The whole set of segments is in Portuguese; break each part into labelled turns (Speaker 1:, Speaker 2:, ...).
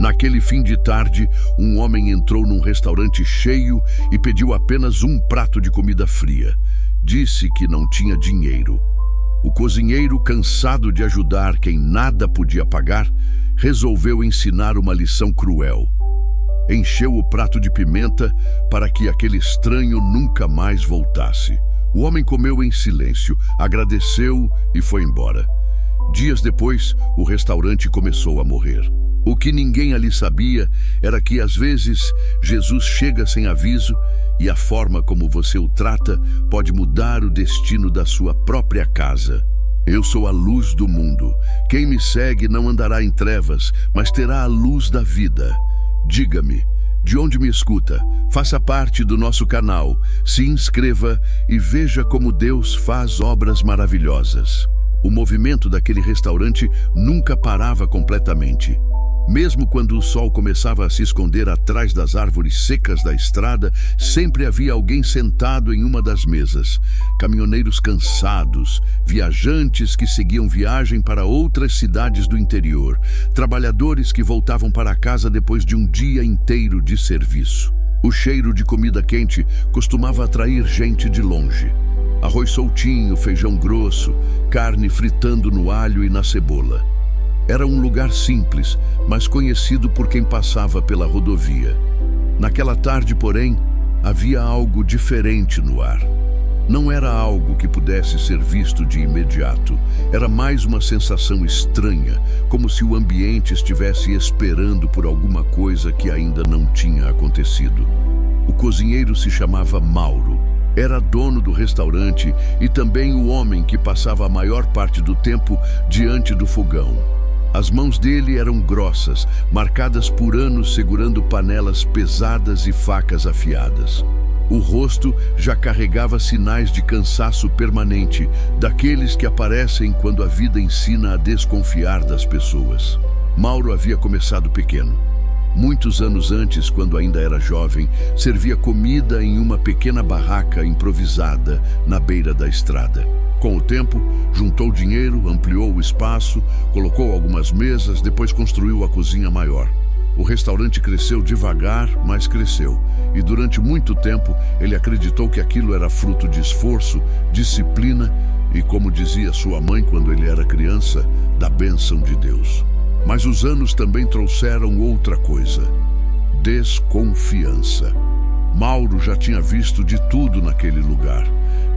Speaker 1: Naquele fim de tarde, um homem entrou num restaurante cheio e pediu apenas um prato de comida fria. Disse que não tinha dinheiro. O cozinheiro, cansado de ajudar quem nada podia pagar, resolveu ensinar uma lição cruel. Encheu o prato de pimenta para que aquele estranho nunca mais voltasse. O homem comeu em silêncio, agradeceu e foi embora. Dias depois, o restaurante começou a morrer. O que ninguém ali sabia era que, às vezes, Jesus chega sem aviso e a forma como você o trata pode mudar o destino da sua própria casa. Eu sou a luz do mundo. Quem me segue não andará em trevas, mas terá a luz da vida. Diga-me, de onde me escuta? Faça parte do nosso canal, se inscreva e veja como Deus faz obras maravilhosas. O movimento daquele restaurante nunca parava completamente. Mesmo quando o sol começava a se esconder atrás das árvores secas da estrada, sempre havia alguém sentado em uma das mesas. Caminhoneiros cansados, viajantes que seguiam viagem para outras cidades do interior, trabalhadores que voltavam para casa depois de um dia inteiro de serviço. O cheiro de comida quente costumava atrair gente de longe. Arroz soltinho, feijão grosso, carne fritando no alho e na cebola. Era um lugar simples, mas conhecido por quem passava pela rodovia. Naquela tarde, porém, havia algo diferente no ar. Não era algo que pudesse ser visto de imediato. Era mais uma sensação estranha, como se o ambiente estivesse esperando por alguma coisa que ainda não tinha acontecido. O cozinheiro se chamava Mauro. Era dono do restaurante e também o homem que passava a maior parte do tempo diante do fogão. As mãos dele eram grossas, marcadas por anos segurando panelas pesadas e facas afiadas. O rosto já carregava sinais de cansaço permanente, daqueles que aparecem quando a vida ensina a desconfiar das pessoas. Mauro havia começado pequeno. Muitos anos antes, quando ainda era jovem, servia comida em uma pequena barraca improvisada na beira da estrada. Com o tempo, juntou dinheiro, ampliou o espaço, colocou algumas mesas, depois construiu a cozinha maior. O restaurante cresceu devagar, mas cresceu. E durante muito tempo, ele acreditou que aquilo era fruto de esforço, disciplina e, como dizia sua mãe quando ele era criança, da bênção de Deus. Mas os anos também trouxeram outra coisa: desconfiança. Mauro já tinha visto de tudo naquele lugar.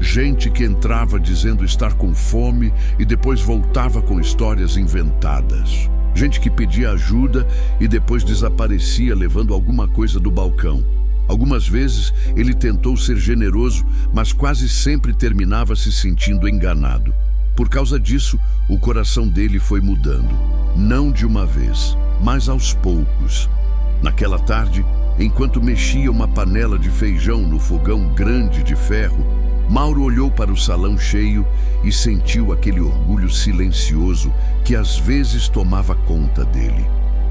Speaker 1: Gente que entrava dizendo estar com fome e depois voltava com histórias inventadas. Gente que pedia ajuda e depois desaparecia levando alguma coisa do balcão. Algumas vezes ele tentou ser generoso, mas quase sempre terminava se sentindo enganado. Por causa disso, o coração dele foi mudando. Não de uma vez, mas aos poucos. Naquela tarde, enquanto mexia uma panela de feijão no fogão grande de ferro, Mauro olhou para o salão cheio e sentiu aquele orgulho silencioso que às vezes tomava conta dele.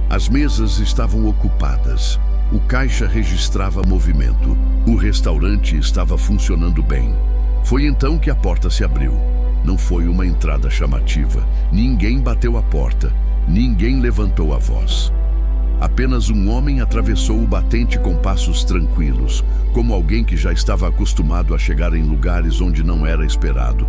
Speaker 1: As mesas estavam ocupadas. O caixa registrava movimento. O restaurante estava funcionando bem. Foi então que a porta se abriu. Não foi uma entrada chamativa. Ninguém bateu a porta. Ninguém levantou a voz. Apenas um homem atravessou o batente com passos tranquilos, como alguém que já estava acostumado a chegar em lugares onde não era esperado.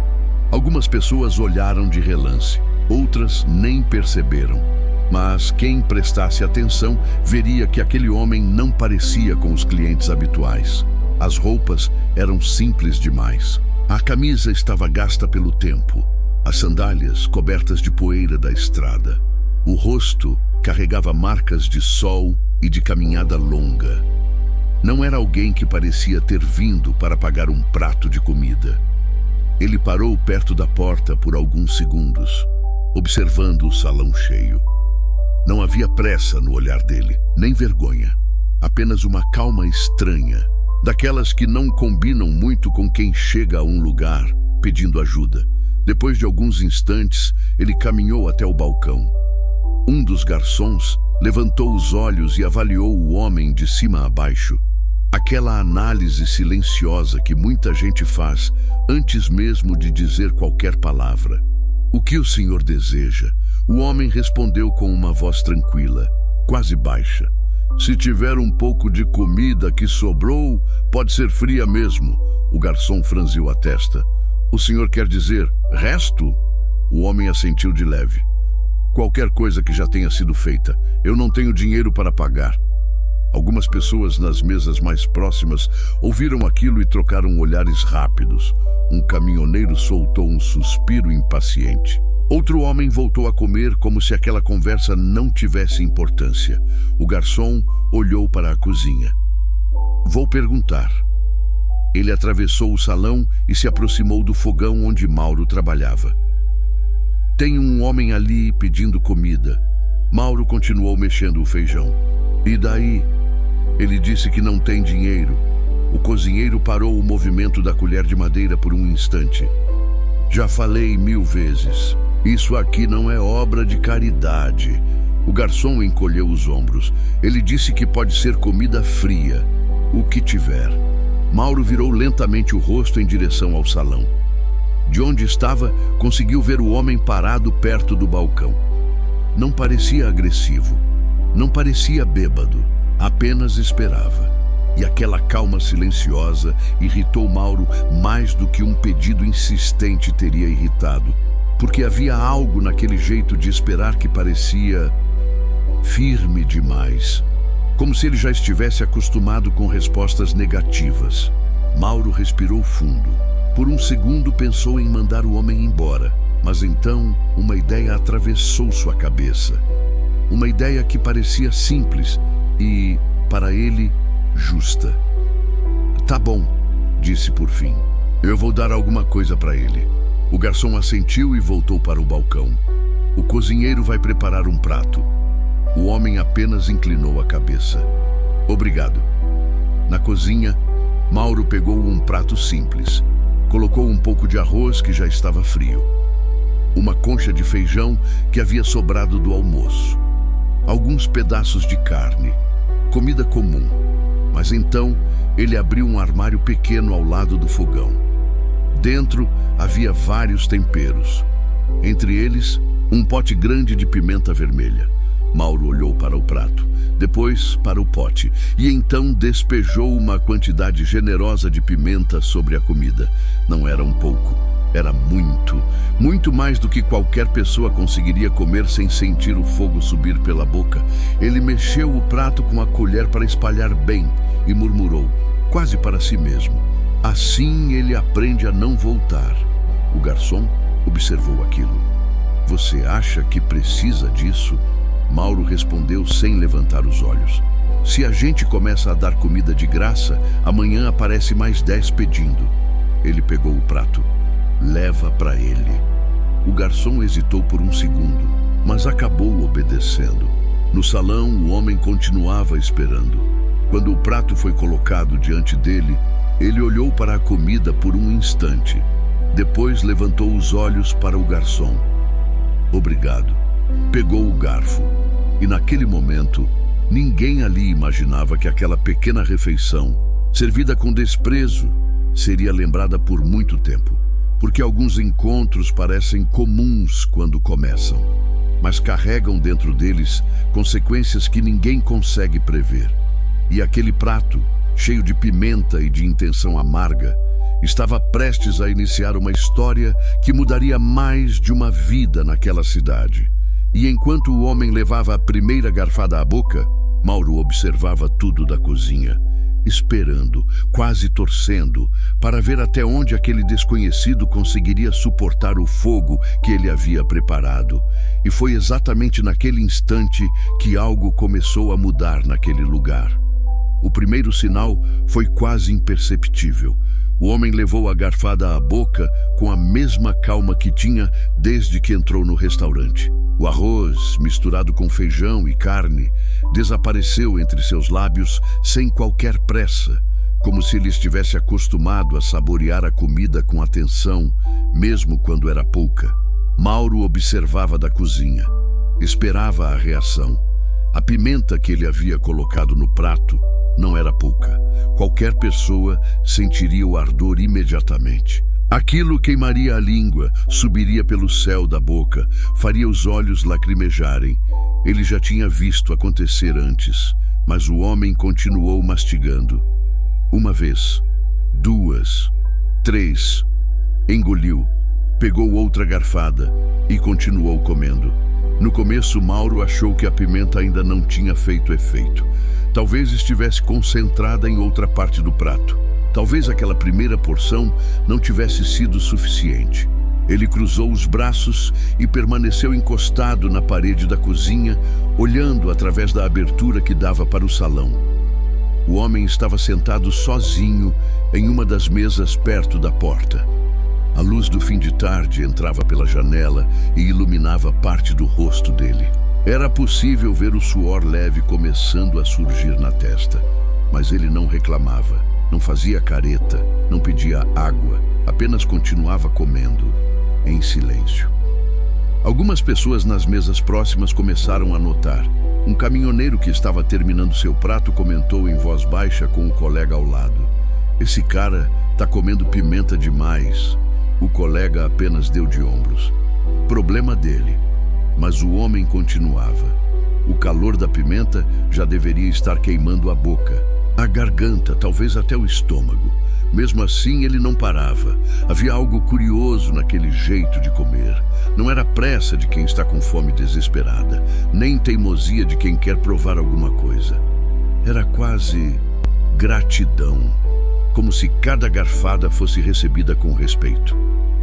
Speaker 1: Algumas pessoas olharam de relance, outras nem perceberam. Mas quem prestasse atenção veria que aquele homem não parecia com os clientes habituais. As roupas eram simples demais. A camisa estava gasta pelo tempo, as sandálias cobertas de poeira da estrada. O rosto carregava marcas de sol e de caminhada longa. Não era alguém que parecia ter vindo para pagar um prato de comida. Ele parou perto da porta por alguns segundos, observando o salão cheio. Não havia pressa no olhar dele, nem vergonha. Apenas uma calma estranha, daquelas que não combinam muito com quem chega a um lugar pedindo ajuda. Depois de alguns instantes, ele caminhou até o balcão. Um dos garçons levantou os olhos e avaliou o homem de cima a baixo. Aquela análise silenciosa que muita gente faz antes mesmo de dizer qualquer palavra. "O que o senhor deseja?" O homem respondeu com uma voz tranquila. quase baixa. Se tiver um pouco de comida que sobrou, pode ser fria mesmo. O garçom franziu a testa. O senhor quer dizer resto? O homem assentiu de leve. Qualquer coisa que já tenha sido feita. Eu não tenho dinheiro para pagar. Algumas pessoas nas mesas mais próximas ouviram aquilo e trocaram olhares rápidos. Um caminhoneiro soltou um suspiro impaciente. Outro homem voltou a comer como se aquela conversa não tivesse importância. O garçom olhou para a cozinha. Vou perguntar. Ele atravessou o salão e se aproximou do fogão onde Mauro trabalhava. Tem um homem ali pedindo comida. Mauro continuou mexendo o feijão. E daí? Ele disse que não tem dinheiro. O cozinheiro parou o movimento da colher de madeira por um instante. Já falei 1000 vezes. Isso aqui não é obra de caridade. O garçom encolheu os ombros. Ele disse que pode ser comida fria. O que tiver. Mauro virou lentamente o rosto em direção ao salão. De onde estava, conseguiu ver o homem parado perto do balcão. Não parecia agressivo. Não parecia bêbado. Apenas esperava. E aquela calma silenciosa irritou Mauro mais do que um pedido insistente teria irritado. Porque havia algo naquele jeito de esperar que parecia firme demais. Como se ele já estivesse acostumado com respostas negativas. Mauro respirou fundo. Por um segundo pensou em mandar o homem embora, mas então uma ideia atravessou sua cabeça. Uma ideia que parecia simples e, para ele, justa. Tá bom, disse por fim. Eu vou dar alguma coisa para ele. O garçom assentiu e voltou para o balcão. O cozinheiro vai preparar um prato. O homem apenas inclinou a cabeça. Obrigado. Na cozinha, Mauro pegou um prato simples. Colocou um pouco de arroz que já estava frio. Uma concha de feijão que havia sobrado do almoço. Alguns pedaços de carne. Comida comum. Mas então ele abriu um armário pequeno ao lado do fogão. Dentro havia vários temperos. Entre eles, um pote grande de pimenta vermelha. Mauro olhou para o prato, depois para o pote, e então despejou uma quantidade generosa de pimenta sobre a comida. Não era um pouco, era muito, muito mais do que qualquer pessoa conseguiria comer sem sentir o fogo subir pela boca. Ele mexeu o prato com a colher para espalhar bem e murmurou, quase para si mesmo. Assim ele aprende a não voltar. O garçom observou aquilo. Você acha que precisa disso? Mauro respondeu sem levantar os olhos. Se a gente começa a dar comida de graça, amanhã aparece mais 10 pedindo. Ele pegou o prato. Leva para ele. O garçom hesitou por um segundo, mas acabou obedecendo. No salão, o homem continuava esperando. Quando o prato foi colocado diante dele, ele olhou para a comida por um instante. Depois levantou os olhos para o garçom. Obrigado. Pegou o garfo. E naquele momento, ninguém ali imaginava que aquela pequena refeição, servida com desprezo, seria lembrada por muito tempo. Porque alguns encontros parecem comuns quando começam, mas carregam dentro deles consequências que ninguém consegue prever. E aquele prato, cheio de pimenta e de intenção amarga, estava prestes a iniciar uma história que mudaria mais de uma vida naquela cidade. E enquanto o homem levava a primeira garfada à boca, Mauro observava tudo da cozinha, esperando, quase torcendo, para ver até onde aquele desconhecido conseguiria suportar o fogo que ele havia preparado. E foi exatamente naquele instante que algo começou a mudar naquele lugar. O primeiro sinal foi quase imperceptível. O homem levou a garfada à boca com a mesma calma que tinha desde que entrou no restaurante. O arroz, misturado com feijão e carne, desapareceu entre seus lábios sem qualquer pressa, como se ele estivesse acostumado a saborear a comida com atenção, mesmo quando era pouca. Mauro observava da cozinha, esperava a reação. A pimenta que ele havia colocado no prato não era pouca. Qualquer pessoa sentiria o ardor imediatamente. Aquilo queimaria a língua, subiria pelo céu da boca, faria os olhos lacrimejarem. Ele já tinha visto acontecer antes, mas o homem continuou mastigando. Uma vez, duas, três. Engoliu, pegou outra garfada e continuou comendo. No começo, Mauro achou que a pimenta ainda não tinha feito efeito. Talvez estivesse concentrada em outra parte do prato. Talvez aquela primeira porção não tivesse sido suficiente. Ele cruzou os braços e permaneceu encostado na parede da cozinha, olhando através da abertura que dava para o salão. O homem estava sentado sozinho em uma das mesas perto da porta. A luz do fim de tarde entrava pela janela e iluminava parte do rosto dele. Era possível ver o suor leve começando a surgir na testa, mas ele não reclamava, não fazia careta, não pedia água, apenas continuava comendo, em silêncio. Algumas pessoas nas mesas próximas começaram a notar. Um caminhoneiro que estava terminando seu prato comentou em voz baixa com o colega ao lado: "Esse cara tá comendo pimenta demais." O colega apenas deu de ombros. Problema dele. Mas o homem continuava. O calor da pimenta já deveria estar queimando a boca, a garganta, talvez até o estômago. Mesmo assim, ele não parava. Havia algo curioso naquele jeito de comer. Não era pressa de quem está com fome desesperada, nem teimosia de quem quer provar alguma coisa. Era quase gratidão, como se cada garfada fosse recebida com respeito.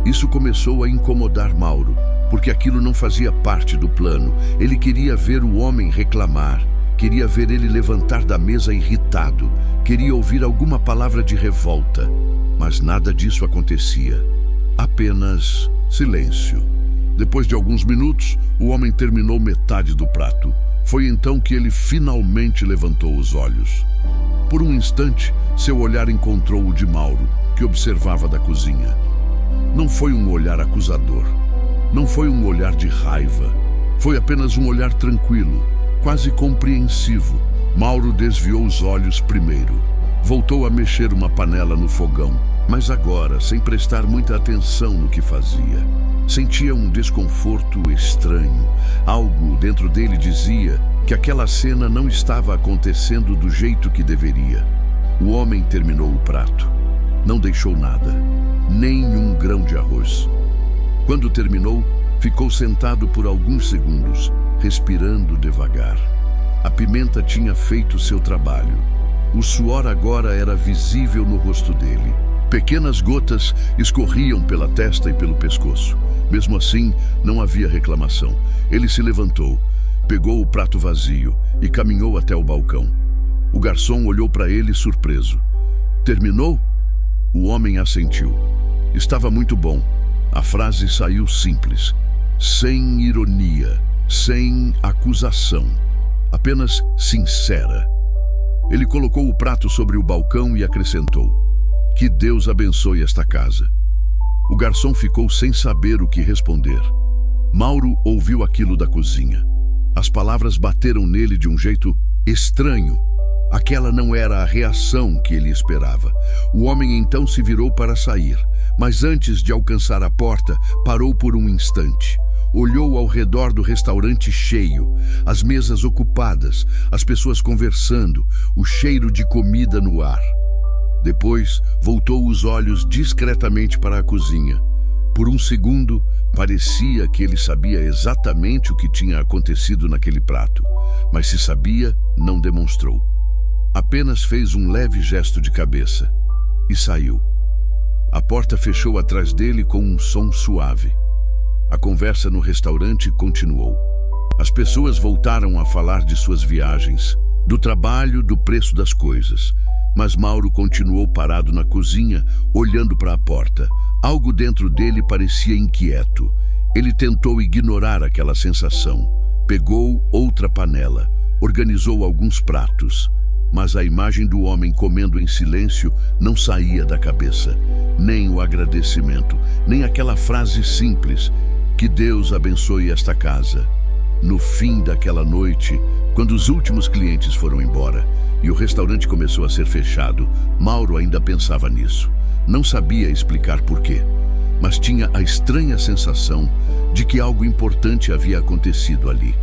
Speaker 1: Isso começou a incomodar Mauro, porque aquilo não fazia parte do plano. Ele queria ver o homem reclamar, queria ver ele levantar da mesa irritado, queria ouvir alguma palavra de revolta, mas nada disso acontecia. Apenas silêncio. Depois de alguns minutos, o homem terminou metade do prato. Foi então que ele finalmente levantou os olhos. Por um instante, seu olhar encontrou o de Mauro, que observava da cozinha. Não foi um olhar acusador. Não foi um olhar de raiva. Foi apenas um olhar tranquilo, quase compreensivo. Mauro desviou os olhos primeiro. Voltou a mexer uma panela no fogão, mas agora, sem prestar muita atenção no que fazia. Sentia um desconforto estranho. Algo dentro dele dizia que aquela cena não estava acontecendo do jeito que deveria. O homem terminou o prato. Não deixou nada, nem um grão de arroz. Quando terminou, ficou sentado por alguns segundos, respirando devagar. A pimenta tinha feito seu trabalho. O suor agora era visível no rosto dele. Pequenas gotas escorriam pela testa e pelo pescoço. Mesmo assim, não havia reclamação. Ele se levantou, pegou o prato vazio e caminhou até o balcão. O garçom olhou para ele surpreso. "Terminou?" O homem assentiu. Estava muito bom. A frase saiu simples, sem ironia, sem acusação, apenas sincera. Ele colocou o prato sobre o balcão e acrescentou: "Que Deus abençoe esta casa." O garçom ficou sem saber o que responder. Mauro ouviu aquilo da cozinha. As palavras bateram nele de um jeito estranho. Aquela não era a reação que ele esperava. O homem então se virou para sair, mas antes de alcançar a porta, parou por um instante. Olhou ao redor do restaurante cheio, as mesas ocupadas, as pessoas conversando, o cheiro de comida no ar. Depois, voltou os olhos discretamente para a cozinha. Por um segundo, parecia que ele sabia exatamente o que tinha acontecido naquele prato, mas se sabia, não demonstrou. Apenas fez um leve gesto de cabeça e saiu. A porta fechou atrás dele com um som suave. A conversa no restaurante continuou. As pessoas voltaram a falar de suas viagens, do trabalho, do preço das coisas. Mas Mauro continuou parado na cozinha, olhando para a porta. Algo dentro dele parecia inquieto. Ele tentou ignorar aquela sensação. Pegou outra panela, organizou alguns pratos. Mas a imagem do homem comendo em silêncio não saía da cabeça. Nem o agradecimento, nem aquela frase simples: "Que Deus abençoe esta casa." No fim daquela noite, quando os últimos clientes foram embora e o restaurante começou a ser fechado, Mauro ainda pensava nisso. Não sabia explicar porquê, mas tinha a estranha sensação de que algo importante havia acontecido ali.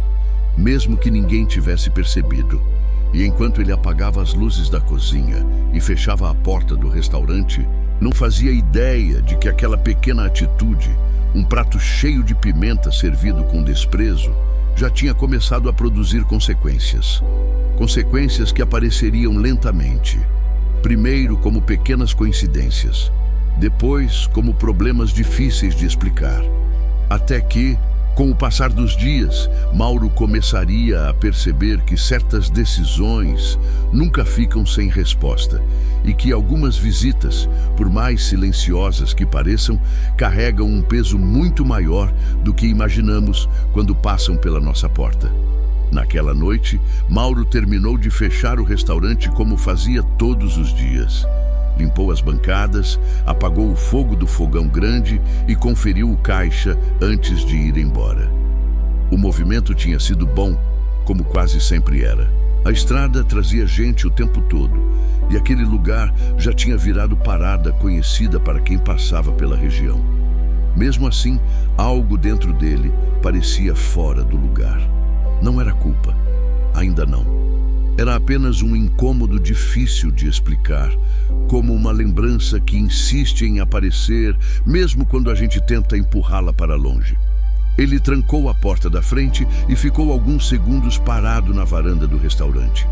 Speaker 1: mesmo que ninguém tivesse percebido. E enquanto ele apagava as luzes da cozinha e fechava a porta do restaurante, não fazia ideia de que aquela pequena atitude, um prato cheio de pimenta servido com desprezo, já tinha começado a produzir consequências. Consequências que apareceriam lentamente. Primeiro como pequenas coincidências, depois como problemas difíceis de explicar. Até que, com o passar dos dias, Mauro começaria a perceber que certas decisões nunca ficam sem resposta e que algumas visitas, por mais silenciosas que pareçam, carregam um peso muito maior do que imaginamos quando passam pela nossa porta. Naquela noite, Mauro terminou de fechar o restaurante como fazia todos os dias. Limpou as bancadas, apagou o fogo do fogão grande e conferiu o caixa antes de ir embora. O movimento tinha sido bom, como quase sempre era. A estrada trazia gente o tempo todo, e aquele lugar já tinha virado parada conhecida para quem passava pela região. Mesmo assim, algo dentro dele parecia fora do lugar. Não era culpa, ainda não. Era apenas um incômodo difícil de explicar, como uma lembrança que insiste em aparecer, mesmo quando a gente tenta empurrá-la para longe. Ele trancou a porta da frente e ficou alguns segundos parado na varanda do restaurante.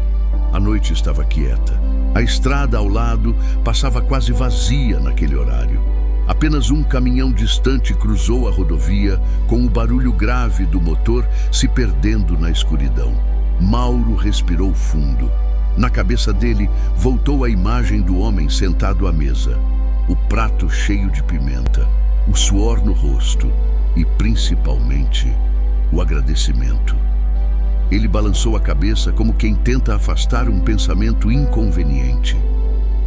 Speaker 1: A noite estava quieta. A estrada ao lado passava quase vazia naquele horário. Apenas um caminhão distante cruzou a rodovia, com o barulho grave do motor se perdendo na escuridão. Mauro respirou fundo. Na cabeça dele voltou a imagem do homem sentado à mesa, o prato cheio de pimenta, o suor no rosto e, principalmente, o agradecimento. Ele balançou a cabeça como quem tenta afastar um pensamento inconveniente.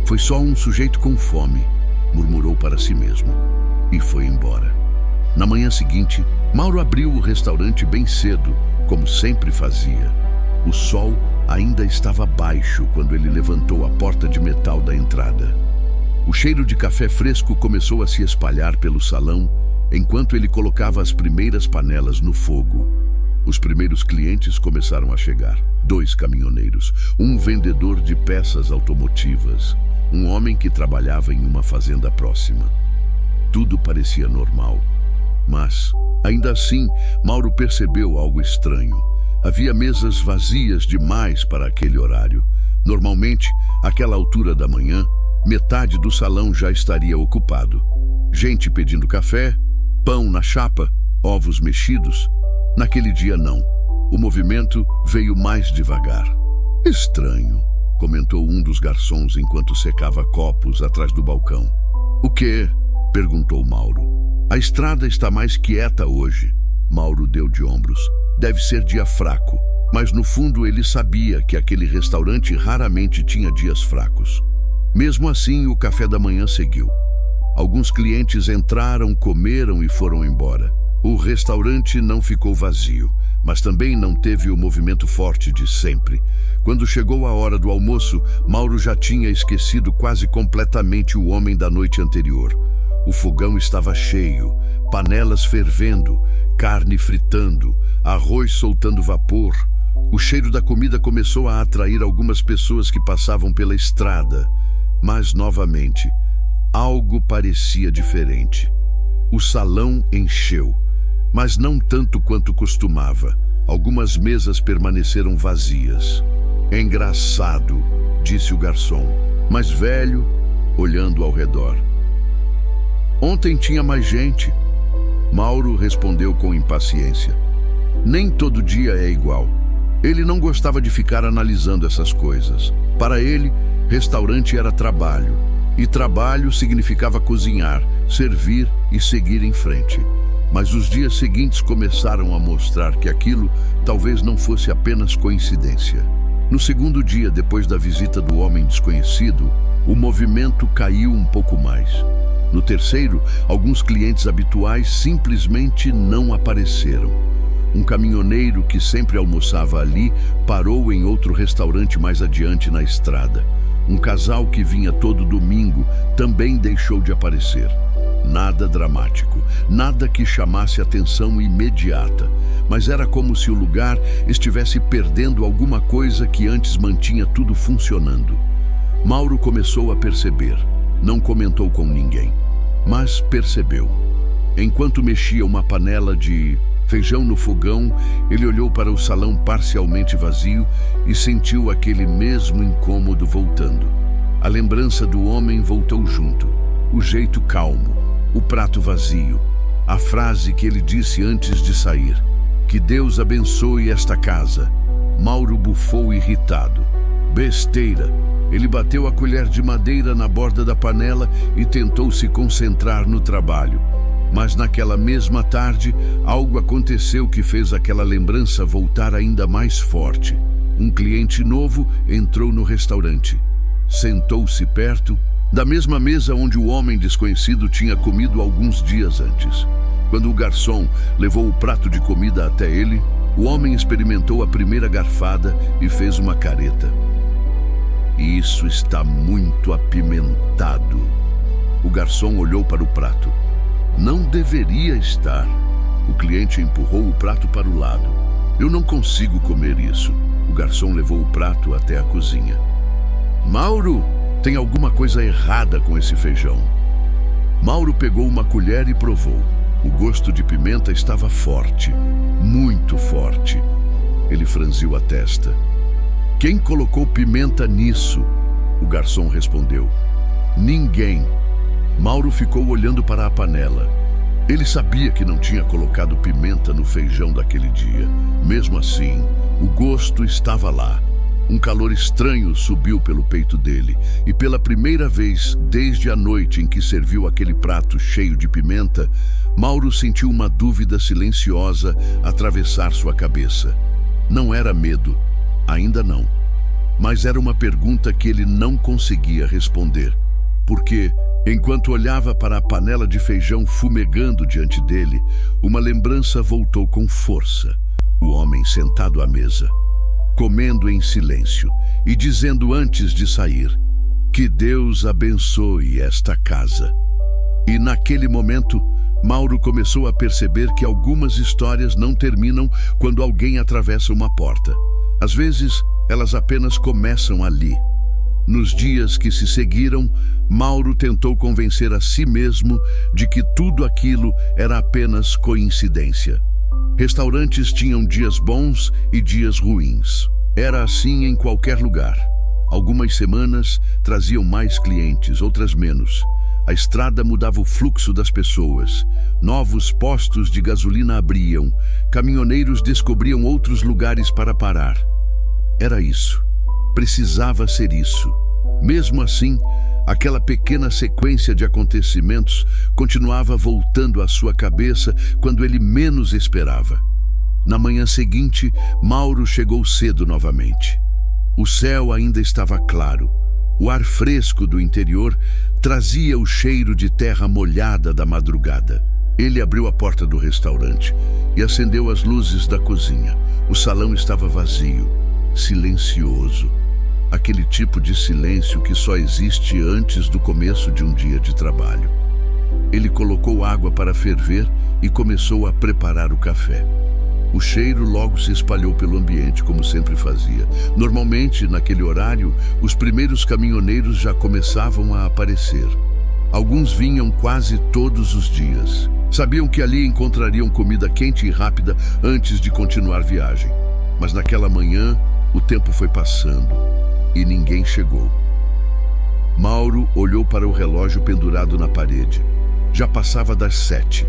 Speaker 1: Foi só um sujeito com fome, murmurou para si mesmo, e foi embora. Na manhã seguinte, Mauro abriu o restaurante bem cedo, como sempre fazia. O sol ainda estava baixo quando ele levantou a porta de metal da entrada. O cheiro de café fresco começou a se espalhar pelo salão enquanto ele colocava as primeiras panelas no fogo. Os primeiros clientes começaram a chegar. 2 caminhoneiros, um vendedor de peças automotivas, um homem que trabalhava em uma fazenda próxima. Tudo parecia normal, mas, ainda assim, Mauro percebeu algo estranho. Havia mesas vazias demais para aquele horário. Normalmente, àquela altura da manhã, metade do salão já estaria ocupado. Gente pedindo café, pão na chapa, ovos mexidos. Naquele dia não. O movimento veio mais devagar. Estranho, comentou um dos garçons enquanto secava copos atrás do balcão. O quê? Perguntou Mauro. A estrada está mais quieta hoje. Mauro deu de ombros. Deve ser dia fraco, mas no fundo ele sabia que aquele restaurante raramente tinha dias fracos. Mesmo assim, o café da manhã seguiu. Alguns clientes entraram, comeram e foram embora. O restaurante não ficou vazio, mas também não teve o movimento forte de sempre. Quando chegou a hora do almoço, Mauro já tinha esquecido quase completamente o homem da noite anterior. O fogão estava cheio, panelas fervendo, carne fritando, arroz soltando vapor. O cheiro da comida começou a atrair algumas pessoas que passavam pela estrada. Mas, novamente, algo parecia diferente. O salão encheu, mas não tanto quanto costumava. Algumas mesas permaneceram vazias. Engraçado, disse o garçom, mais velho, olhando ao redor. Ontem tinha mais gente. Mauro respondeu com impaciência. Nem todo dia é igual. Ele não gostava de ficar analisando essas coisas. Para ele, restaurante era trabalho. E trabalho significava cozinhar, servir e seguir em frente. Mas os dias seguintes começaram a mostrar que aquilo talvez não fosse apenas coincidência. No segundo dia, depois da visita do homem desconhecido, o movimento caiu um pouco mais. No terceiro, alguns clientes habituais simplesmente não apareceram. Um caminhoneiro que sempre almoçava ali parou em outro restaurante mais adiante na estrada. Um casal que vinha todo domingo também deixou de aparecer. Nada dramático, nada que chamasse atenção imediata, mas era como se o lugar estivesse perdendo alguma coisa que antes mantinha tudo funcionando. Mauro começou a perceber. Não comentou com ninguém, mas percebeu. Enquanto mexia uma panela de feijão no fogão, ele olhou para o salão parcialmente vazio e sentiu aquele mesmo incômodo voltando. A lembrança do homem voltou junto, o jeito calmo, o prato vazio, a frase que ele disse antes de sair: "Que Deus abençoe esta casa." Mauro bufou irritado. Besteira! Ele bateu a colher de madeira na borda da panela e tentou se concentrar no trabalho. Mas naquela mesma tarde, algo aconteceu que fez aquela lembrança voltar ainda mais forte. Um cliente novo entrou no restaurante. Sentou-se perto, da mesma mesa onde o homem desconhecido tinha comido alguns dias antes. Quando o garçom levou o prato de comida até ele, o homem experimentou a primeira garfada e fez uma careta. "Isso está muito apimentado." O garçom olhou para o prato. "Não deveria estar." O cliente empurrou o prato para o lado. "Eu não consigo comer isso." O garçom levou o prato até a cozinha. "Mauro, tem alguma coisa errada com esse feijão." Mauro pegou uma colher e provou. O gosto de pimenta estava forte, muito forte. Ele franziu a testa. "Quem colocou pimenta nisso?" O garçom respondeu. "Ninguém." Mauro ficou olhando para a panela. Ele sabia que não tinha colocado pimenta no feijão daquele dia. Mesmo assim, o gosto estava lá. Um calor estranho subiu pelo peito dele, e pela primeira vez desde a noite em que serviu aquele prato cheio de pimenta, Mauro sentiu uma dúvida silenciosa atravessar sua cabeça. Não era medo. Ainda não. Mas era uma pergunta que ele não conseguia responder. Porque, enquanto olhava para a panela de feijão fumegando diante dele, uma lembrança voltou com força. O homem sentado à mesa, comendo em silêncio e dizendo antes de sair: "Que Deus abençoe esta casa." E naquele momento, Mauro começou a perceber que algumas histórias não terminam quando alguém atravessa uma porta. Às vezes, elas apenas começam ali. Nos dias que se seguiram, Mauro tentou convencer a si mesmo de que tudo aquilo era apenas coincidência. Restaurantes tinham dias bons e dias ruins. Era assim em qualquer lugar. Algumas semanas traziam mais clientes, outras menos. A estrada mudava o fluxo das pessoas. Novos postos de gasolina abriam. Caminhoneiros descobriam outros lugares para parar. Era isso. Precisava ser isso. Mesmo assim, aquela pequena sequência de acontecimentos continuava voltando à sua cabeça quando ele menos esperava. Na manhã seguinte, Mauro chegou cedo novamente. O céu ainda estava claro. O ar fresco do interior trazia o cheiro de terra molhada da madrugada. Ele abriu a porta do restaurante e acendeu as luzes da cozinha. O salão estava vazio, silencioso. Aquele tipo de silêncio que só existe antes do começo de um dia de trabalho. Ele colocou água para ferver e começou a preparar o café. O cheiro logo se espalhou pelo ambiente, como sempre fazia. Normalmente, naquele horário, os primeiros caminhoneiros já começavam a aparecer. Alguns vinham quase todos os dias. Sabiam que ali encontrariam comida quente e rápida antes de continuar viagem. Mas naquela manhã, o tempo foi passando e ninguém chegou. Mauro olhou para o relógio pendurado na parede. Já passava das 7.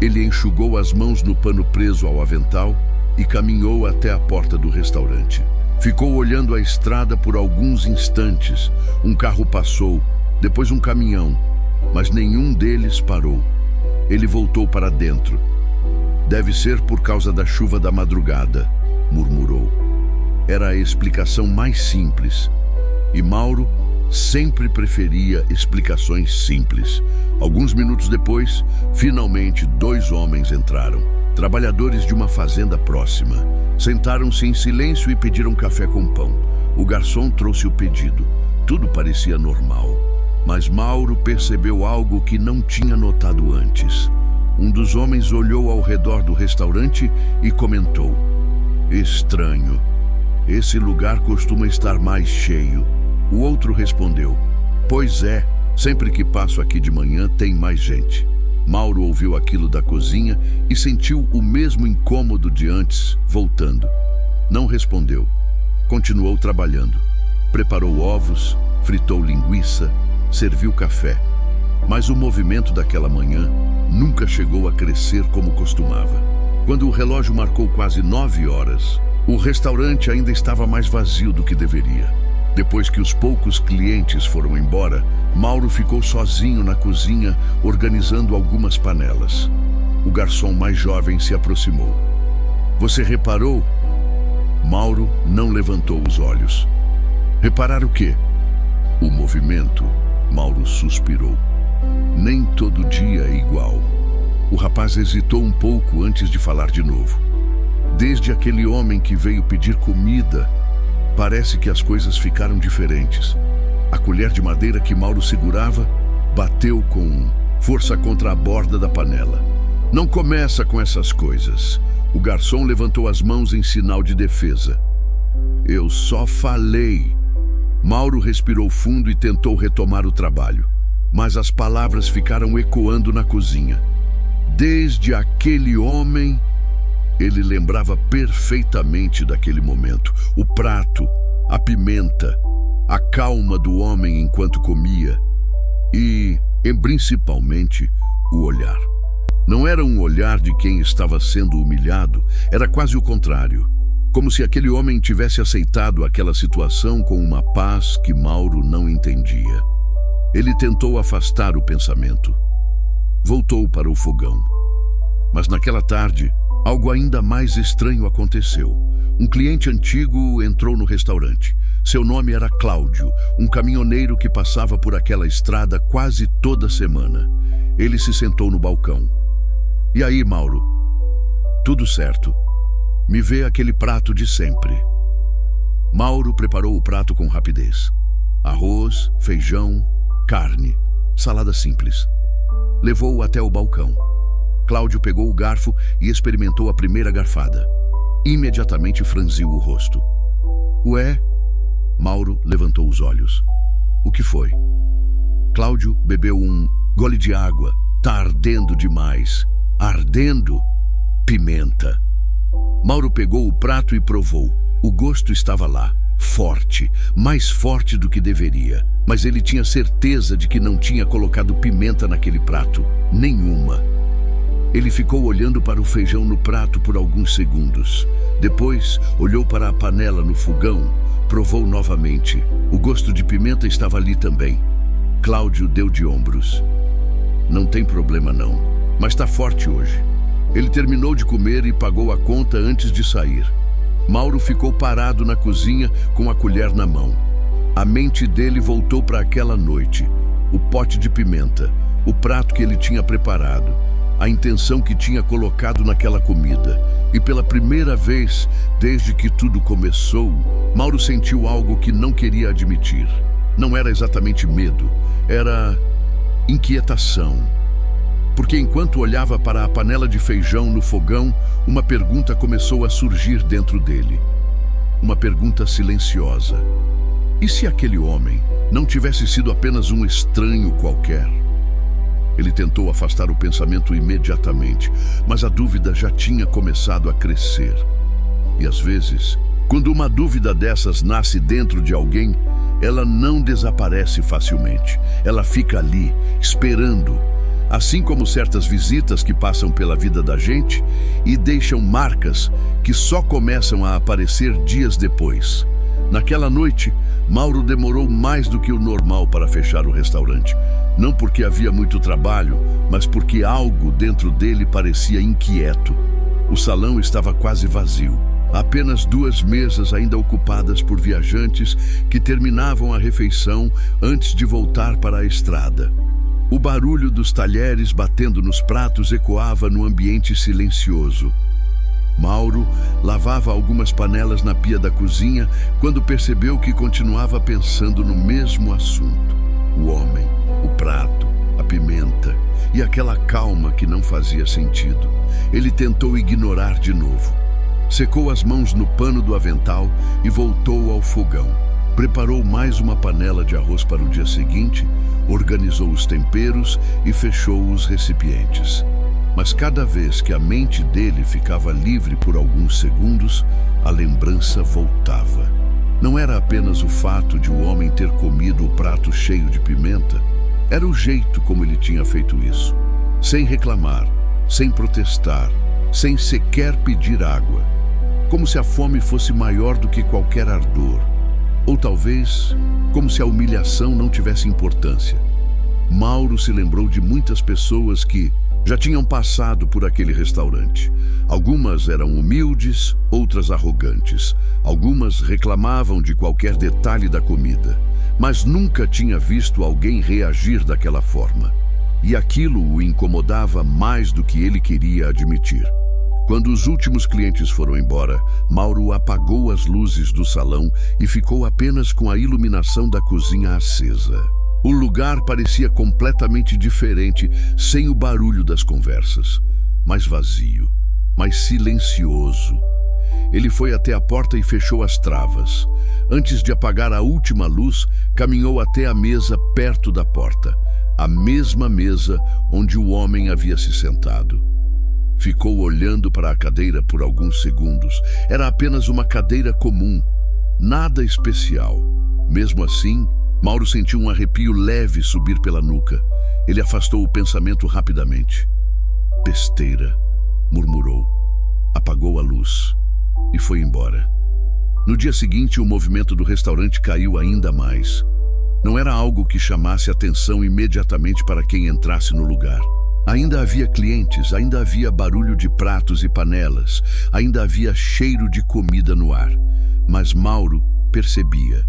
Speaker 1: Ele enxugou as mãos no pano preso ao avental e caminhou até a porta do restaurante. Ficou olhando a estrada por alguns instantes. Um carro passou, depois um caminhão, mas nenhum deles parou. Ele voltou para dentro. "Deve ser por causa da chuva da madrugada", murmurou. Era a explicação mais simples. E Mauro sempre preferia explicações simples. Alguns minutos depois, finalmente 2 homens entraram. Trabalhadores de uma fazenda próxima. Sentaram-se em silêncio e pediram café com pão. O garçom trouxe o pedido. Tudo parecia normal. Mas Mauro percebeu algo que não tinha notado antes. Um dos homens olhou ao redor do restaurante e comentou: "Estranho. Esse lugar costuma estar mais cheio." O outro respondeu: "Pois é, sempre que passo aqui de manhã tem mais gente." Mauro ouviu aquilo da cozinha e sentiu o mesmo incômodo de antes, voltando. Não respondeu. Continuou trabalhando. Preparou ovos, fritou linguiça, serviu café. Mas o movimento daquela manhã nunca chegou a crescer como costumava. Quando o relógio marcou quase 9 horas, o restaurante ainda estava mais vazio do que deveria. Depois que os poucos clientes foram embora, Mauro ficou sozinho na cozinha, organizando algumas panelas. O garçom mais jovem se aproximou. "Você reparou?" Mauro não levantou os olhos. "Reparar o quê?" "O movimento." Mauro suspirou. "Nem todo dia é igual." O rapaz hesitou um pouco antes de falar de novo. "Desde aquele homem que veio pedir comida, parece que as coisas ficaram diferentes." A colher de madeira que Mauro segurava bateu com força contra a borda da panela. "Não começa com essas coisas." O garçom levantou as mãos em sinal de defesa. "Eu só falei." Mauro respirou fundo e tentou retomar o trabalho, mas as palavras ficaram ecoando na cozinha. Desde aquele homem, ele lembrava perfeitamente daquele momento. O prato, a pimenta, a calma do homem enquanto comia e principalmente, o olhar. Não era um olhar de quem estava sendo humilhado, era quase o contrário. Como se aquele homem tivesse aceitado aquela situação com uma paz que Mauro não entendia. Ele tentou afastar o pensamento. Voltou para o fogão. Mas naquela tarde, algo ainda mais estranho aconteceu. Um cliente antigo entrou no restaurante. Seu nome era Cláudio, um caminhoneiro que passava por aquela estrada quase toda semana. Ele se sentou no balcão. "E aí, Mauro? Tudo certo. Me vê aquele prato de sempre." Mauro preparou o prato com rapidez. Arroz, feijão, carne, salada simples. Levou-o até o balcão. Cláudio pegou o garfo e experimentou a primeira garfada. Imediatamente franziu o rosto. "Ué?" Mauro levantou os olhos. "O que foi?" Cláudio bebeu um gole de água. "Tá ardendo demais." "Ardendo?" "Pimenta." Mauro pegou o prato e provou. O gosto estava lá, forte, mais forte do que deveria. Mas ele tinha certeza de que não tinha colocado pimenta naquele prato. Nenhuma. Ele ficou olhando para o feijão no prato por alguns segundos. Depois, olhou para a panela no fogão, provou novamente. O gosto de pimenta estava ali também. Cláudio deu de ombros. "Não tem problema não, mas tá forte hoje." Ele terminou de comer e pagou a conta antes de sair. Mauro ficou parado na cozinha com a colher na mão. A mente dele voltou para aquela noite. O pote de pimenta, o prato que ele tinha preparado, a intenção que tinha colocado naquela comida. E pela primeira vez, desde que tudo começou, Mauro sentiu algo que não queria admitir. Não era exatamente medo, era inquietação. Porque enquanto olhava para a panela de feijão no fogão, uma pergunta começou a surgir dentro dele. Uma pergunta silenciosa. E se aquele homem não tivesse sido apenas um estranho qualquer? Ele tentou afastar o pensamento imediatamente, mas a dúvida já tinha começado a crescer. E às vezes, quando uma dúvida dessas nasce dentro de alguém, ela não desaparece facilmente. Ela fica ali, esperando. Assim como certas visitas que passam pela vida da gente e deixam marcas que só começam a aparecer dias depois. Naquela noite, Mauro demorou mais do que o normal para fechar o restaurante. Não porque havia muito trabalho, mas porque algo dentro dele parecia inquieto. O salão estava quase vazio. Apenas 2 mesas ainda ocupadas por viajantes que terminavam a refeição antes de voltar para a estrada. O barulho dos talheres batendo nos pratos ecoava no ambiente silencioso. Mauro lavava algumas panelas na pia da cozinha quando percebeu que continuava pensando no mesmo assunto. O homem. prato, a pimenta e aquela calma que não fazia sentido. Ele tentou ignorar de novo. Secou as mãos no pano do avental e voltou ao fogão. Preparou mais uma panela de arroz para o dia seguinte, organizou os temperos e fechou os recipientes. Mas cada vez que a mente dele ficava livre por alguns segundos, a lembrança voltava. Não era apenas o fato de o homem ter comido o prato cheio de pimenta, era o jeito como ele tinha feito isso. Sem reclamar, sem protestar, sem sequer pedir água. Como se a fome fosse maior do que qualquer ardor. Ou talvez, como se a humilhação não tivesse importância. Mauro se lembrou de muitas pessoas que já tinham passado por aquele restaurante. Algumas eram humildes, outras arrogantes. Algumas reclamavam de qualquer detalhe da comida, mas nunca tinha visto alguém reagir daquela forma. E aquilo o incomodava mais do que ele queria admitir. Quando os últimos clientes foram embora, Mauro apagou as luzes do salão e ficou apenas com a iluminação da cozinha acesa. O lugar parecia completamente diferente, sem o barulho das conversas. Mais vazio, mais silencioso. Ele foi até a porta e fechou as travas. Antes de apagar a última luz, caminhou até a mesa perto da porta. A mesma mesa onde o homem havia se sentado. Ficou olhando para a cadeira por alguns segundos. Era apenas uma cadeira comum, nada especial. Mesmo assim, Mauro sentiu um arrepio leve subir pela nuca. Ele afastou o pensamento rapidamente. Besteira, murmurou. Apagou a luz e foi embora. No dia seguinte, o movimento do restaurante caiu ainda mais. Não era algo que chamasse atenção imediatamente para quem entrasse no lugar. Ainda havia clientes, ainda havia barulho de pratos e panelas, ainda havia cheiro de comida no ar. Mas Mauro percebia.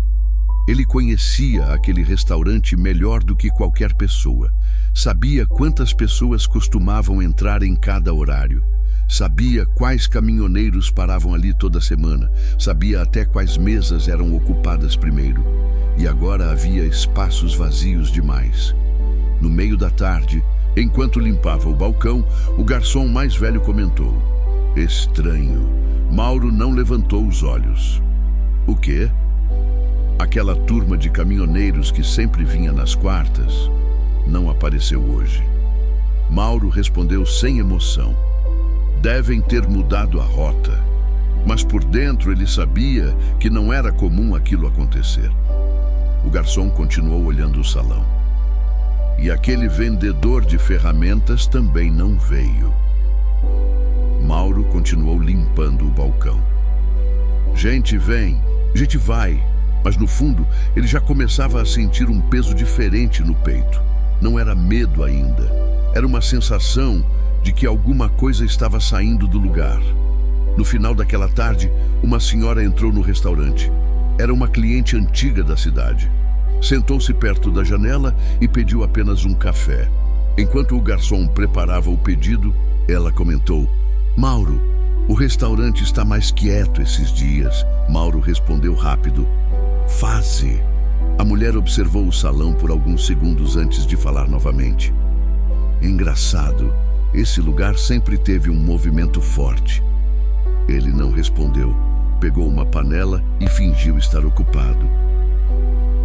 Speaker 1: Ele conhecia aquele restaurante melhor do que qualquer pessoa. Sabia quantas pessoas costumavam entrar em cada horário. Sabia quais caminhoneiros paravam ali toda semana. Sabia até quais mesas eram ocupadas primeiro. E agora havia espaços vazios demais. No meio da tarde, enquanto limpava o balcão, o garçom mais velho comentou: Estranho. Mauro não levantou os olhos. O quê? Aquela turma de caminhoneiros que sempre vinha nas quartas não apareceu hoje. Mauro respondeu sem emoção. Devem ter mudado a rota. Mas por dentro ele sabia que não era comum aquilo acontecer. O garçom continuou olhando o salão. E aquele vendedor de ferramentas também não veio. Mauro continuou limpando o balcão. Gente vem, gente vai. Mas no fundo, ele já começava a sentir um peso diferente no peito. Não era medo ainda. Era uma sensação de que alguma coisa estava saindo do lugar. No final daquela tarde, uma senhora entrou no restaurante. Era uma cliente antiga da cidade. Sentou-se perto da janela e pediu apenas um café. Enquanto o garçom preparava o pedido, ela comentou: Mauro, o restaurante está mais quieto esses dias. Mauro respondeu rápido: Faze. A mulher observou o salão por alguns segundos antes de falar novamente. Engraçado, esse lugar sempre teve um movimento forte. Ele não respondeu. Pegou uma panela e fingiu estar ocupado.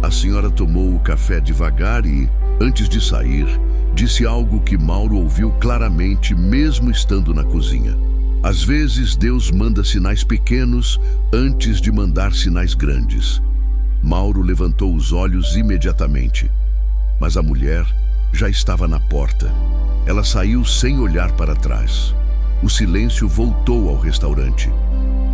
Speaker 1: A senhora tomou o café devagar e, antes de sair, disse algo que Mauro ouviu claramente mesmo estando na cozinha. Às vezes Deus manda sinais pequenos antes de mandar sinais grandes. Mauro levantou os olhos imediatamente, mas a mulher já estava na porta. Ela saiu sem olhar para trás. O silêncio voltou ao restaurante.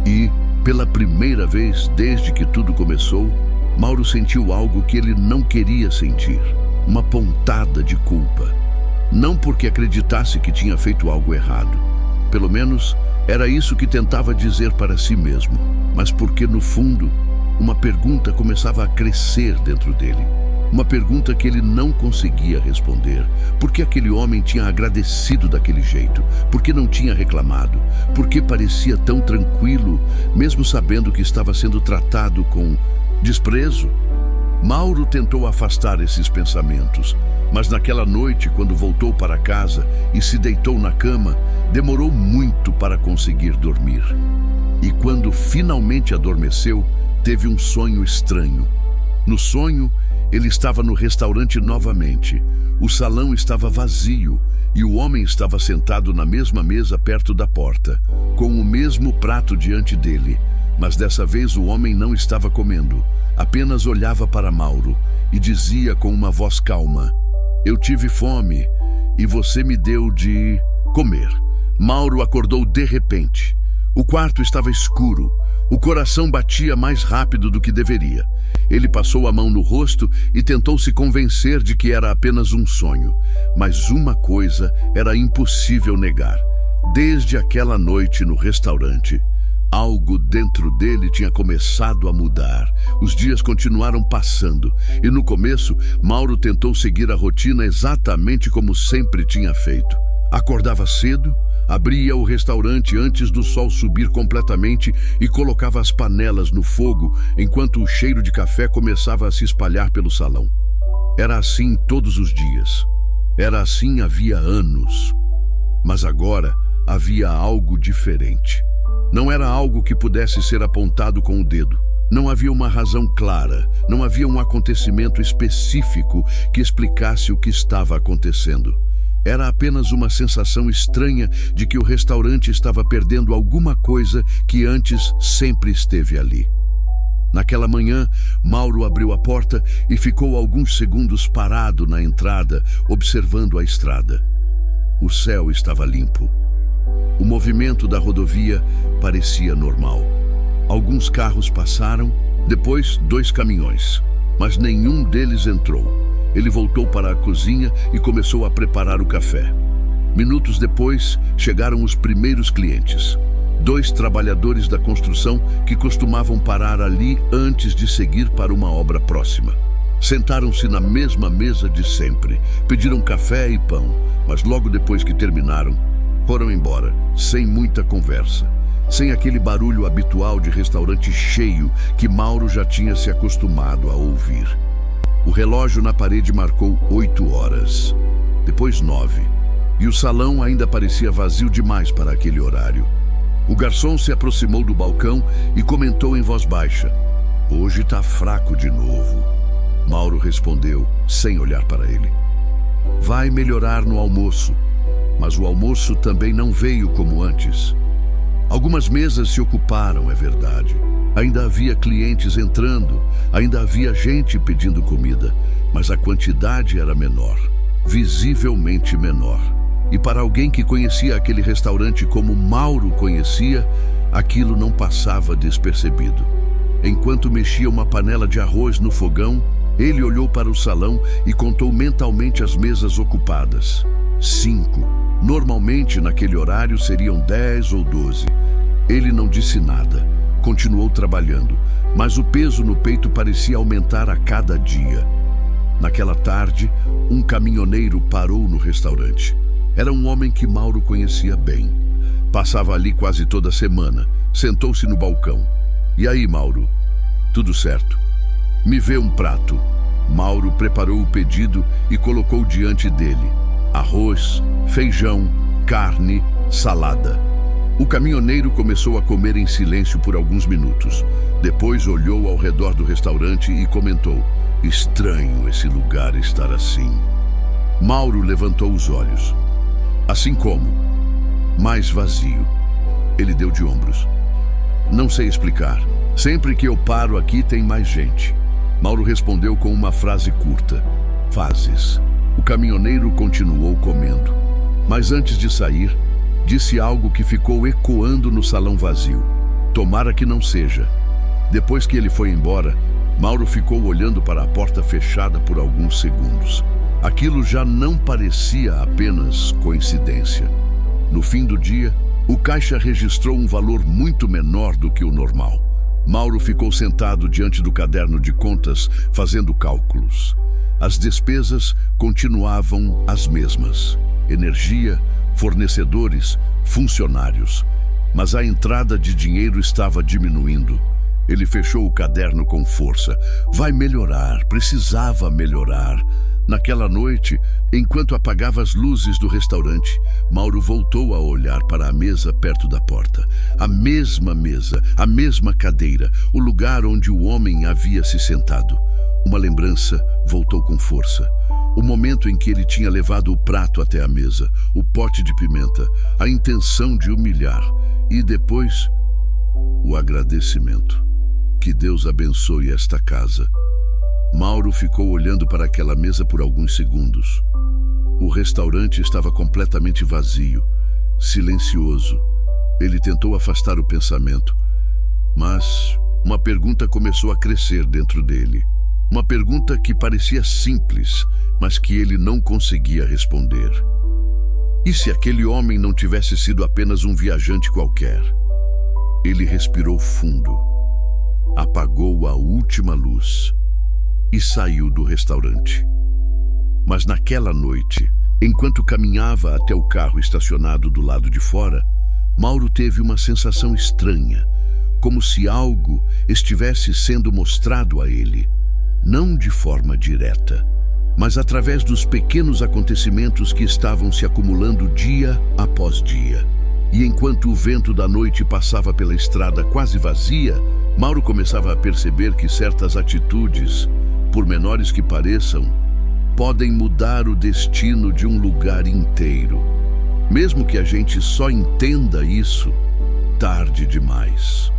Speaker 1: E, pela primeira vez desde que tudo começou, Mauro sentiu algo que ele não queria sentir. Uma pontada de culpa. Não porque acreditasse que tinha feito algo errado. Pelo menos, era isso que tentava dizer para si mesmo. Mas porque, no fundo, uma pergunta começava a crescer dentro dele. Uma pergunta que ele não conseguia responder. Por que aquele homem tinha agradecido daquele jeito? Por que não tinha reclamado? Por que parecia tão tranquilo, mesmo sabendo que estava sendo tratado com desprezo? Mauro tentou afastar esses pensamentos, mas naquela noite, quando voltou para casa e se deitou na cama, demorou muito para conseguir dormir. E quando finalmente adormeceu, teve um sonho estranho. No sonho, ele estava no restaurante novamente. O salão estava vazio e o homem estava sentado na mesma mesa perto da porta, com o mesmo prato diante dele. Mas dessa vez o homem não estava comendo, apenas olhava para Mauro e dizia com uma voz calma: "Eu tive fome e você me deu de comer." Mauro acordou de repente. O quarto estava escuro. O coração batia mais rápido do que deveria. Ele passou a mão no rosto e tentou se convencer de que era apenas um sonho. Mas uma coisa era impossível negar. Desde aquela noite no restaurante, algo dentro dele tinha começado a mudar. Os dias continuaram passando e no começo, Mauro tentou seguir a rotina exatamente como sempre tinha feito. Acordava cedo, abria o restaurante antes do sol subir completamente e colocava as panelas no fogo enquanto o cheiro de café começava a se espalhar pelo salão. Era assim todos os dias. Era assim havia anos. Mas agora havia algo diferente. Não era algo que pudesse ser apontado com o dedo. Não havia uma razão clara, não havia um acontecimento específico que explicasse o que estava acontecendo. Era apenas uma sensação estranha de que o restaurante estava perdendo alguma coisa que antes sempre esteve ali. Naquela manhã, Mauro abriu a porta e ficou alguns segundos parado na entrada, observando a estrada. O céu estava limpo. O movimento da rodovia parecia normal. Alguns carros passaram, depois 2 caminhões, mas nenhum deles entrou. Ele voltou para a cozinha e começou a preparar o café. Minutos depois, chegaram os primeiros clientes. 2 trabalhadores da construção que costumavam parar ali antes de seguir para uma obra próxima. Sentaram-se na mesma mesa de sempre, pediram café e pão, mas logo depois que terminaram, foram embora, sem muita conversa, sem aquele barulho habitual de restaurante cheio que Mauro já tinha se acostumado a ouvir. O relógio na parede marcou 8 horas, depois 9, e o salão ainda parecia vazio demais para aquele horário. O garçom se aproximou do balcão e comentou em voz baixa: "Hoje tá fraco de novo." Mauro respondeu, sem olhar para ele: "Vai melhorar no almoço." Mas o almoço também não veio como antes. Algumas mesas se ocuparam, é verdade. Ainda havia clientes entrando, ainda havia gente pedindo comida, mas a quantidade era menor, visivelmente menor. E para alguém que conhecia aquele restaurante como Mauro conhecia, aquilo não passava despercebido. Enquanto mexia uma panela de arroz no fogão, ele olhou para o salão e contou mentalmente as mesas ocupadas. 5. Normalmente, naquele horário, seriam 10 ou 12. Ele não disse nada. Continuou trabalhando, mas o peso no peito parecia aumentar a cada dia. Naquela tarde, um caminhoneiro parou no restaurante. Era um homem que Mauro conhecia bem. Passava ali quase toda semana. Sentou-se no balcão. "E aí, Mauro? Tudo certo? Me vê um prato." Mauro preparou o pedido e colocou diante dele: arroz, feijão, carne, salada. O caminhoneiro começou a comer em silêncio por alguns minutos. Depois olhou ao redor do restaurante e comentou: "Estranho esse lugar estar assim." Mauro levantou os olhos. "Assim como?" "Mais vazio." Ele deu de ombros. "Não sei explicar. Sempre que eu paro aqui tem mais gente." Mauro respondeu com uma frase curta: "Fases." O caminhoneiro continuou comendo. Mas antes de sair, disse algo que ficou ecoando no salão vazio: "Tomara que não seja." Depois que ele foi embora, Mauro ficou olhando para a porta fechada por alguns segundos. Aquilo já não parecia apenas coincidência. No fim do dia, o caixa registrou um valor muito menor do que o normal. Mauro ficou sentado diante do caderno de contas, fazendo cálculos. As despesas continuavam as mesmas: energia, fornecedores, funcionários. Mas a entrada de dinheiro estava diminuindo. Ele fechou o caderno com força. Vai melhorar, precisava melhorar. Naquela noite, enquanto apagava as luzes do restaurante, Mauro voltou a olhar para a mesa perto da porta. A mesma mesa, a mesma cadeira, o lugar onde o homem havia se sentado. Uma lembrança voltou com força. O momento em que ele tinha levado o prato até a mesa, o pote de pimenta, a intenção de humilhar e depois o agradecimento. Que Deus abençoe esta casa. Mauro ficou olhando para aquela mesa por alguns segundos. O restaurante estava completamente vazio, silencioso. Ele tentou afastar o pensamento, mas uma pergunta começou a crescer dentro dele. Uma pergunta que parecia simples, mas que ele não conseguia responder. E se aquele homem não tivesse sido apenas um viajante qualquer? Ele respirou fundo, apagou a última luz e saiu do restaurante. Mas naquela noite, enquanto caminhava até o carro estacionado do lado de fora, Mauro teve uma sensação estranha, como se algo estivesse sendo mostrado a ele, não de forma direta, mas através dos pequenos acontecimentos que estavam se acumulando dia após dia. E enquanto o vento da noite passava pela estrada quase vazia, Mauro começava a perceber que certas atitudes, por menores que pareçam, podem mudar o destino de um lugar inteiro. Mesmo que a gente só entenda isso tarde demais.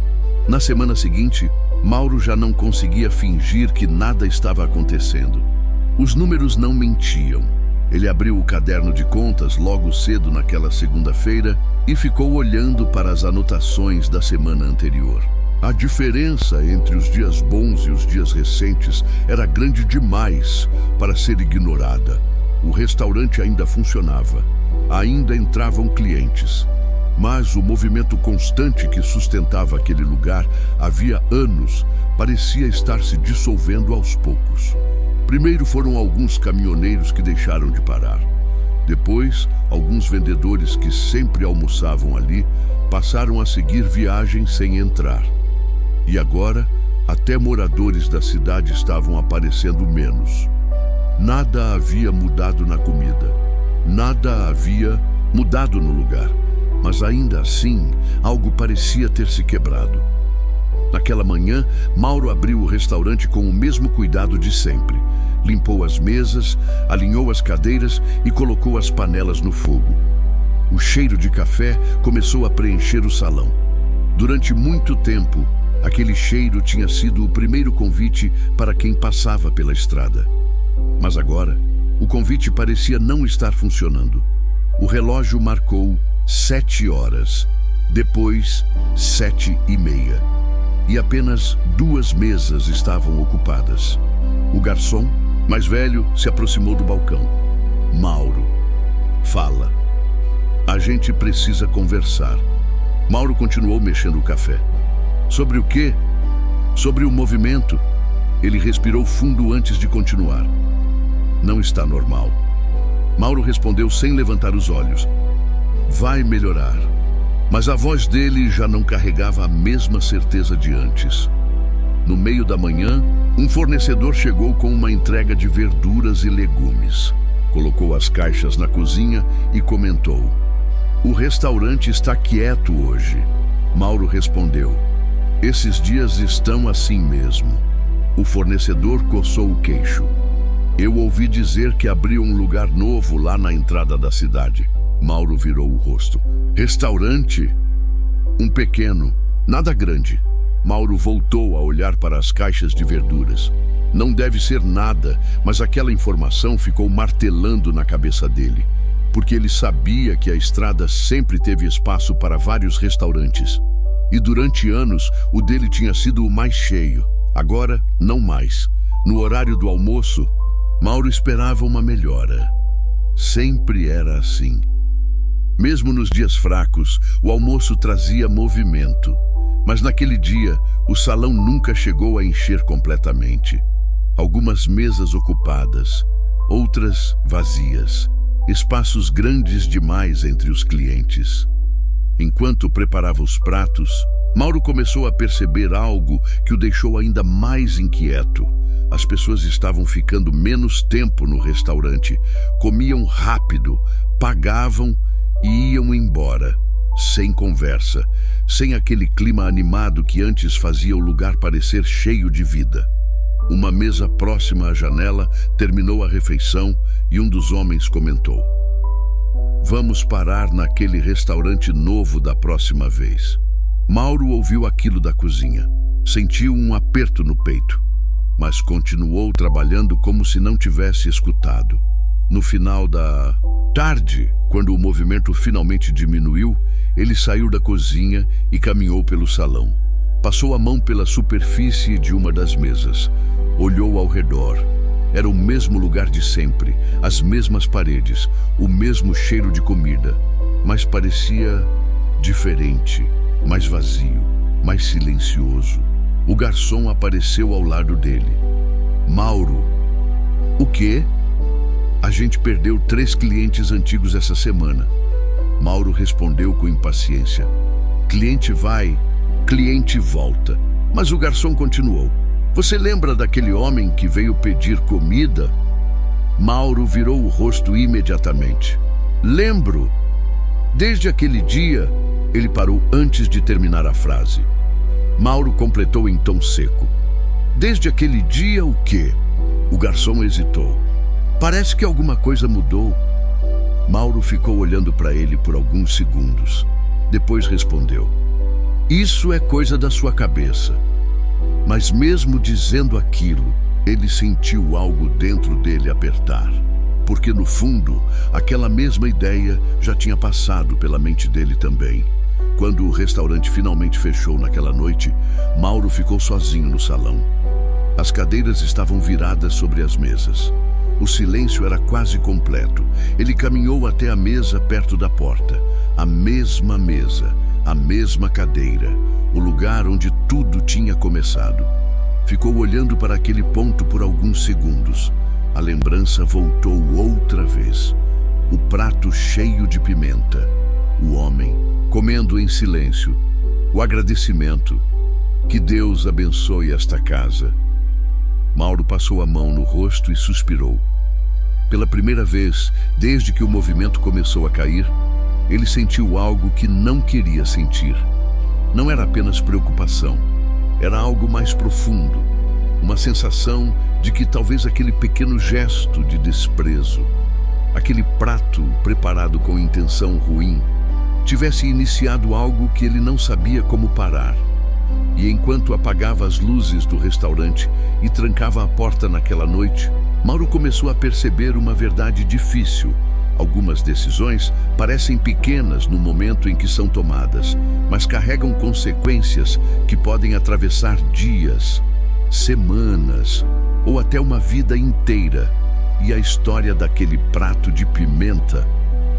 Speaker 1: Na semana seguinte, Mauro já não conseguia fingir que nada estava acontecendo. Os números não mentiam. Ele abriu o caderno de contas logo cedo naquela segunda-feira e ficou olhando para as anotações da semana anterior. A diferença entre os dias bons e os dias recentes era grande demais para ser ignorada. O restaurante ainda funcionava, ainda entravam clientes, mas o movimento constante que sustentava aquele lugar havia anos parecia estar se dissolvendo aos poucos. Primeiro foram alguns caminhoneiros que deixaram de parar. Depois, alguns vendedores que sempre almoçavam ali passaram a seguir viagem sem entrar. E agora, até moradores da cidade estavam aparecendo menos. Nada havia mudado na comida. Nada havia mudado no lugar. Mas ainda assim, algo parecia ter se quebrado. Naquela manhã, Mauro abriu o restaurante com o mesmo cuidado de sempre. Limpou as mesas, alinhou as cadeiras e colocou as panelas no fogo. O cheiro de café começou a preencher o salão. Durante muito tempo, aquele cheiro tinha sido o primeiro convite para quem passava pela estrada. Mas agora, o convite parecia não estar funcionando. O relógio marcou 7 horas, depois 7:30. E apenas 2 mesas estavam ocupadas. O garçom, mais velho, se aproximou do balcão. Mauro, fala. A gente precisa conversar. Mauro continuou mexendo o café. Sobre o quê? Sobre o movimento. Ele respirou fundo antes de continuar. Não está normal. Mauro respondeu sem levantar os olhos. Vai melhorar. Mas a voz dele já não carregava a mesma certeza de antes. No meio da manhã, um fornecedor chegou com uma entrega de verduras e legumes. Colocou as caixas na cozinha e comentou: o restaurante está quieto hoje. Mauro respondeu: esses dias estão assim mesmo. O fornecedor coçou o queixo. Eu ouvi dizer que abriu um lugar novo lá na entrada da cidade. Mauro virou o rosto. Restaurante? Um pequeno, nada grande. Mauro voltou a olhar para as caixas de verduras. Não deve ser nada, mas aquela informação ficou martelando na cabeça dele, porque ele sabia que a estrada sempre teve espaço para vários restaurantes. E durante anos, o dele tinha sido o mais cheio. Agora, não mais. No horário do almoço, Mauro esperava uma melhora. Sempre era assim. Mesmo nos dias fracos, o almoço trazia movimento. Mas naquele dia, o salão nunca chegou a encher completamente. Algumas mesas ocupadas, outras vazias. Espaços grandes demais entre os clientes. Enquanto preparava os pratos, Mauro começou a perceber algo que o deixou ainda mais inquieto. As pessoas estavam ficando menos tempo no restaurante, comiam rápido, pagavam e iam embora, sem conversa, sem aquele clima animado que antes fazia o lugar parecer cheio de vida. Uma mesa próxima à janela terminou a refeição e um dos homens comentou: "Vamos parar naquele restaurante novo da próxima vez." Mauro ouviu aquilo da cozinha. Sentiu um aperto no peito, mas continuou trabalhando como se não tivesse escutado. No final da tarde, quando o movimento finalmente diminuiu, ele saiu da cozinha e caminhou pelo salão. Passou a mão pela superfície de uma das mesas. Olhou ao redor. Era o mesmo lugar de sempre, as mesmas paredes, o mesmo cheiro de comida, mas parecia diferente, mais vazio, mais silencioso. O garçom apareceu ao lado dele. "Mauro." "O quê?" "A gente perdeu 3 clientes antigos essa semana." Mauro respondeu com impaciência. "Cliente vai, cliente volta." Mas o garçom continuou: "Você lembra daquele homem que veio pedir comida?" Mauro virou o rosto imediatamente. "Lembro." Desde aquele dia, ele parou antes de terminar a frase. Mauro completou em tom seco: "Desde aquele dia o quê?" O garçom hesitou. "Parece que alguma coisa mudou." Mauro ficou olhando para ele por alguns segundos. Depois respondeu: "Isso é coisa da sua cabeça." Mas mesmo dizendo aquilo, ele sentiu algo dentro dele apertar. Porque no fundo, aquela mesma ideia já tinha passado pela mente dele também. Quando o restaurante finalmente fechou naquela noite, Mauro ficou sozinho no salão. As cadeiras estavam viradas sobre as mesas. O silêncio era quase completo. Ele caminhou até a mesa perto da porta. A mesma mesa, a mesma cadeira, o lugar onde tudo tinha começado. Ficou olhando para aquele ponto por alguns segundos. A lembrança voltou outra vez. O prato cheio de pimenta. O homem comendo em silêncio. O agradecimento. Que Deus abençoe esta casa. Mauro passou a mão no rosto e suspirou. Pela primeira vez, desde que o movimento começou a cair, ele sentiu algo que não queria sentir. Não era apenas preocupação, era algo mais profundo. Uma sensação de que talvez aquele pequeno gesto de desprezo, aquele prato preparado com intenção ruim, tivesse iniciado algo que ele não sabia como parar. E enquanto apagava as luzes do restaurante e trancava a porta naquela noite, Mauro começou a perceber uma verdade difícil. Algumas decisões parecem pequenas no momento em que são tomadas, mas carregam consequências que podem atravessar dias, semanas ou até uma vida inteira. E a história daquele prato de pimenta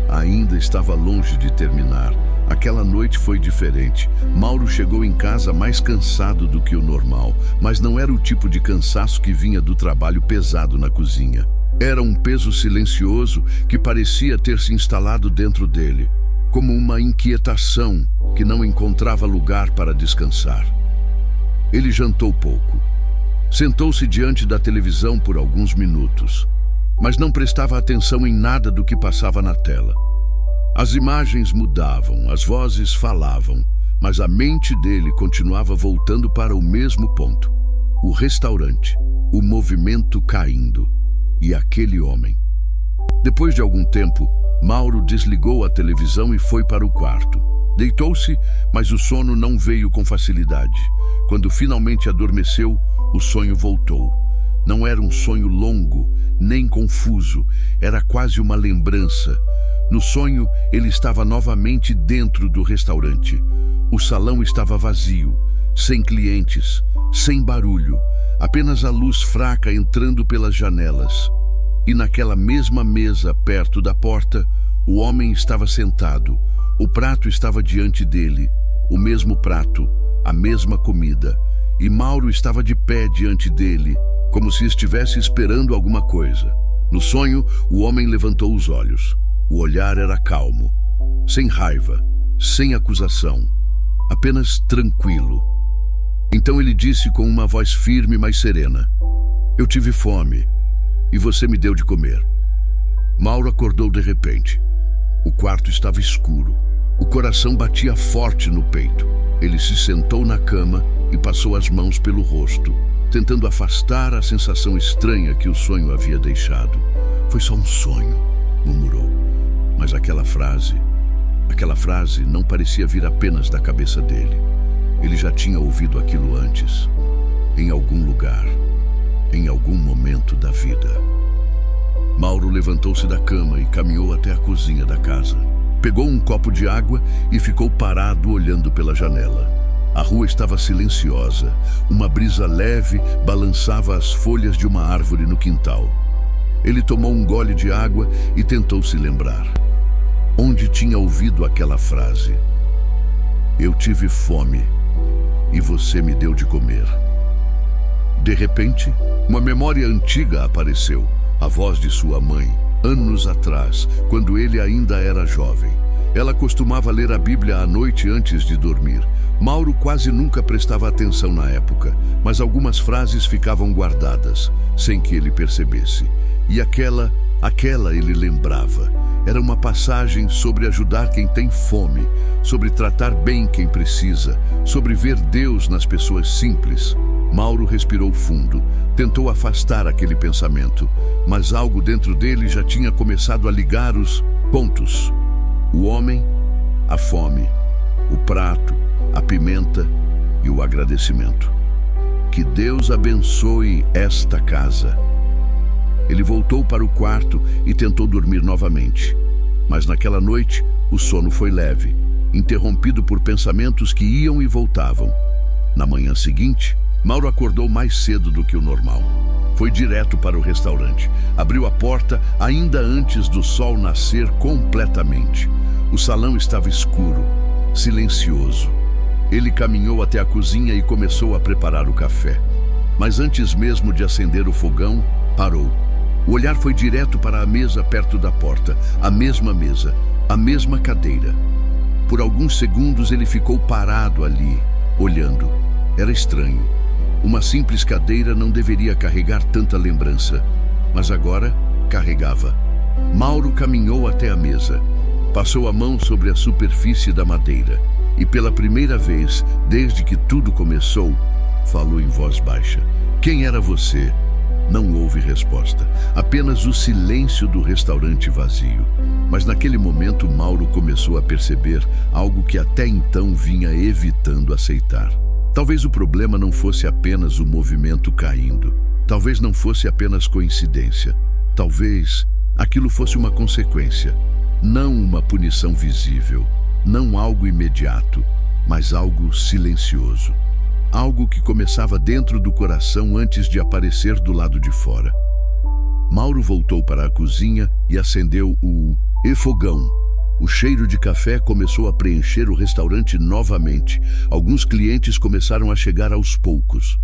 Speaker 1: ainda estava longe de terminar. Aquela noite foi diferente. Mauro chegou em casa mais cansado do que o normal, mas não era o tipo de cansaço que vinha do trabalho pesado na cozinha. Era um peso silencioso que parecia ter se instalado dentro dele, como uma inquietação que não encontrava lugar para descansar. Ele jantou pouco. Sentou-se diante da televisão por alguns minutos, mas não prestava atenção em nada do que passava na tela. As imagens mudavam, as vozes falavam, mas a mente dele continuava voltando para o mesmo ponto. O restaurante, o movimento caindo e aquele homem. Depois de algum tempo, Mauro desligou a televisão e foi para o quarto. Deitou-se, mas o sono não veio com facilidade. Quando finalmente adormeceu, o sonho voltou. Não era um sonho longo, nem confuso, era quase uma lembrança. No sonho, ele estava novamente dentro do restaurante. O salão estava vazio, sem clientes, sem barulho, apenas a luz fraca entrando pelas janelas. E naquela mesma mesa perto da porta, o homem estava sentado. O prato estava diante dele, o mesmo prato, a mesma comida. E Mauro estava de pé diante dele, como se estivesse esperando alguma coisa. No sonho, o homem levantou os olhos. O olhar era calmo, sem raiva, sem acusação. apenas tranquilo. Então ele disse com uma voz firme, mas serena: "Eu tive fome e você me deu de comer." Mauro acordou de repente. O quarto estava escuro. O coração batia forte no peito. Ele se sentou na cama e passou as mãos pelo rosto, tentando afastar a sensação estranha que o sonho havia deixado. "Foi só um sonho", murmurou. Mas aquela frase não parecia vir apenas da cabeça dele. Ele já tinha ouvido aquilo antes, em algum lugar, em algum momento da vida. Mauro levantou-se da cama e caminhou até a cozinha da casa. Pegou um copo de água e ficou parado olhando pela janela. A rua estava silenciosa. Uma brisa leve balançava as folhas de uma árvore no quintal. Ele tomou um gole de água e tentou se lembrar. Onde tinha ouvido aquela frase? "Eu tive fome e você me deu de comer." De repente, uma memória antiga apareceu. A voz de sua mãe, anos atrás, quando ele ainda era jovem. Ela costumava ler a Bíblia à noite antes de dormir. Mauro quase nunca prestava atenção na época, mas algumas frases ficavam guardadas, sem que ele percebesse. E aquela ele lembrava. Era uma passagem sobre ajudar quem tem fome, sobre tratar bem quem precisa, sobre ver Deus nas pessoas simples. Mauro respirou fundo, tentou afastar aquele pensamento, mas algo dentro dele já tinha começado a ligar os pontos. O homem, a fome, o prato, a pimenta e o agradecimento. Que Deus abençoe esta casa. Ele voltou para o quarto e tentou dormir novamente. Mas naquela noite, o sono foi leve, interrompido por pensamentos que iam e voltavam. Na manhã seguinte, Mauro acordou mais cedo do que o normal. Foi direto para o restaurante. Abriu a porta ainda antes do sol nascer completamente. O salão estava escuro, silencioso. Ele caminhou até a cozinha e começou a preparar o café. Mas antes mesmo de acender o fogão, parou. O olhar foi direto para a mesa perto da porta. A mesma mesa, a mesma cadeira. Por alguns segundos ele ficou parado ali, olhando. Era estranho. Uma simples cadeira não deveria carregar tanta lembrança, mas agora carregava. Mauro caminhou até a mesa, passou a mão sobre a superfície da madeira e pela primeira vez, desde que tudo começou, falou em voz baixa. "Quem era você?" Não houve resposta, apenas o silêncio do restaurante vazio. Mas naquele momento Mauro começou a perceber algo que até então vinha evitando aceitar. Talvez o problema não fosse apenas o movimento caindo. Talvez não fosse apenas coincidência. Talvez aquilo fosse uma consequência. Não uma punição visível. Não algo imediato, mas algo silencioso. Algo que começava dentro do coração antes de aparecer do lado de fora. Mauro voltou para a cozinha e acendeu o fogão. O cheiro de café começou a preencher o restaurante novamente. Alguns clientes começaram a chegar aos poucos.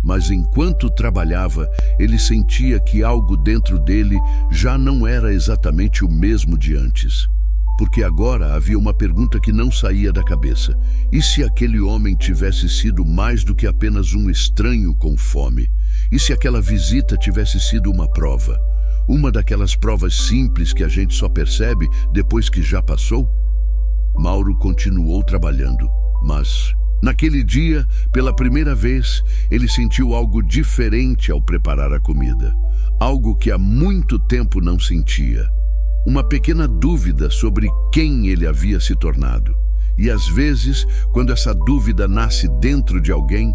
Speaker 1: Mas enquanto trabalhava, ele sentia que algo dentro dele já não era exatamente o mesmo de antes. Porque agora havia uma pergunta que não saía da cabeça. E se aquele homem tivesse sido mais do que apenas um estranho com fome? E se aquela visita tivesse sido uma prova? Uma daquelas provas simples que a gente só percebe depois que já passou? Mauro continuou trabalhando, mas naquele dia, pela primeira vez, ele sentiu algo diferente ao preparar a comida. Algo que há muito tempo não sentia. Uma pequena dúvida sobre quem ele havia se tornado. E às vezes, quando essa dúvida nasce dentro de alguém,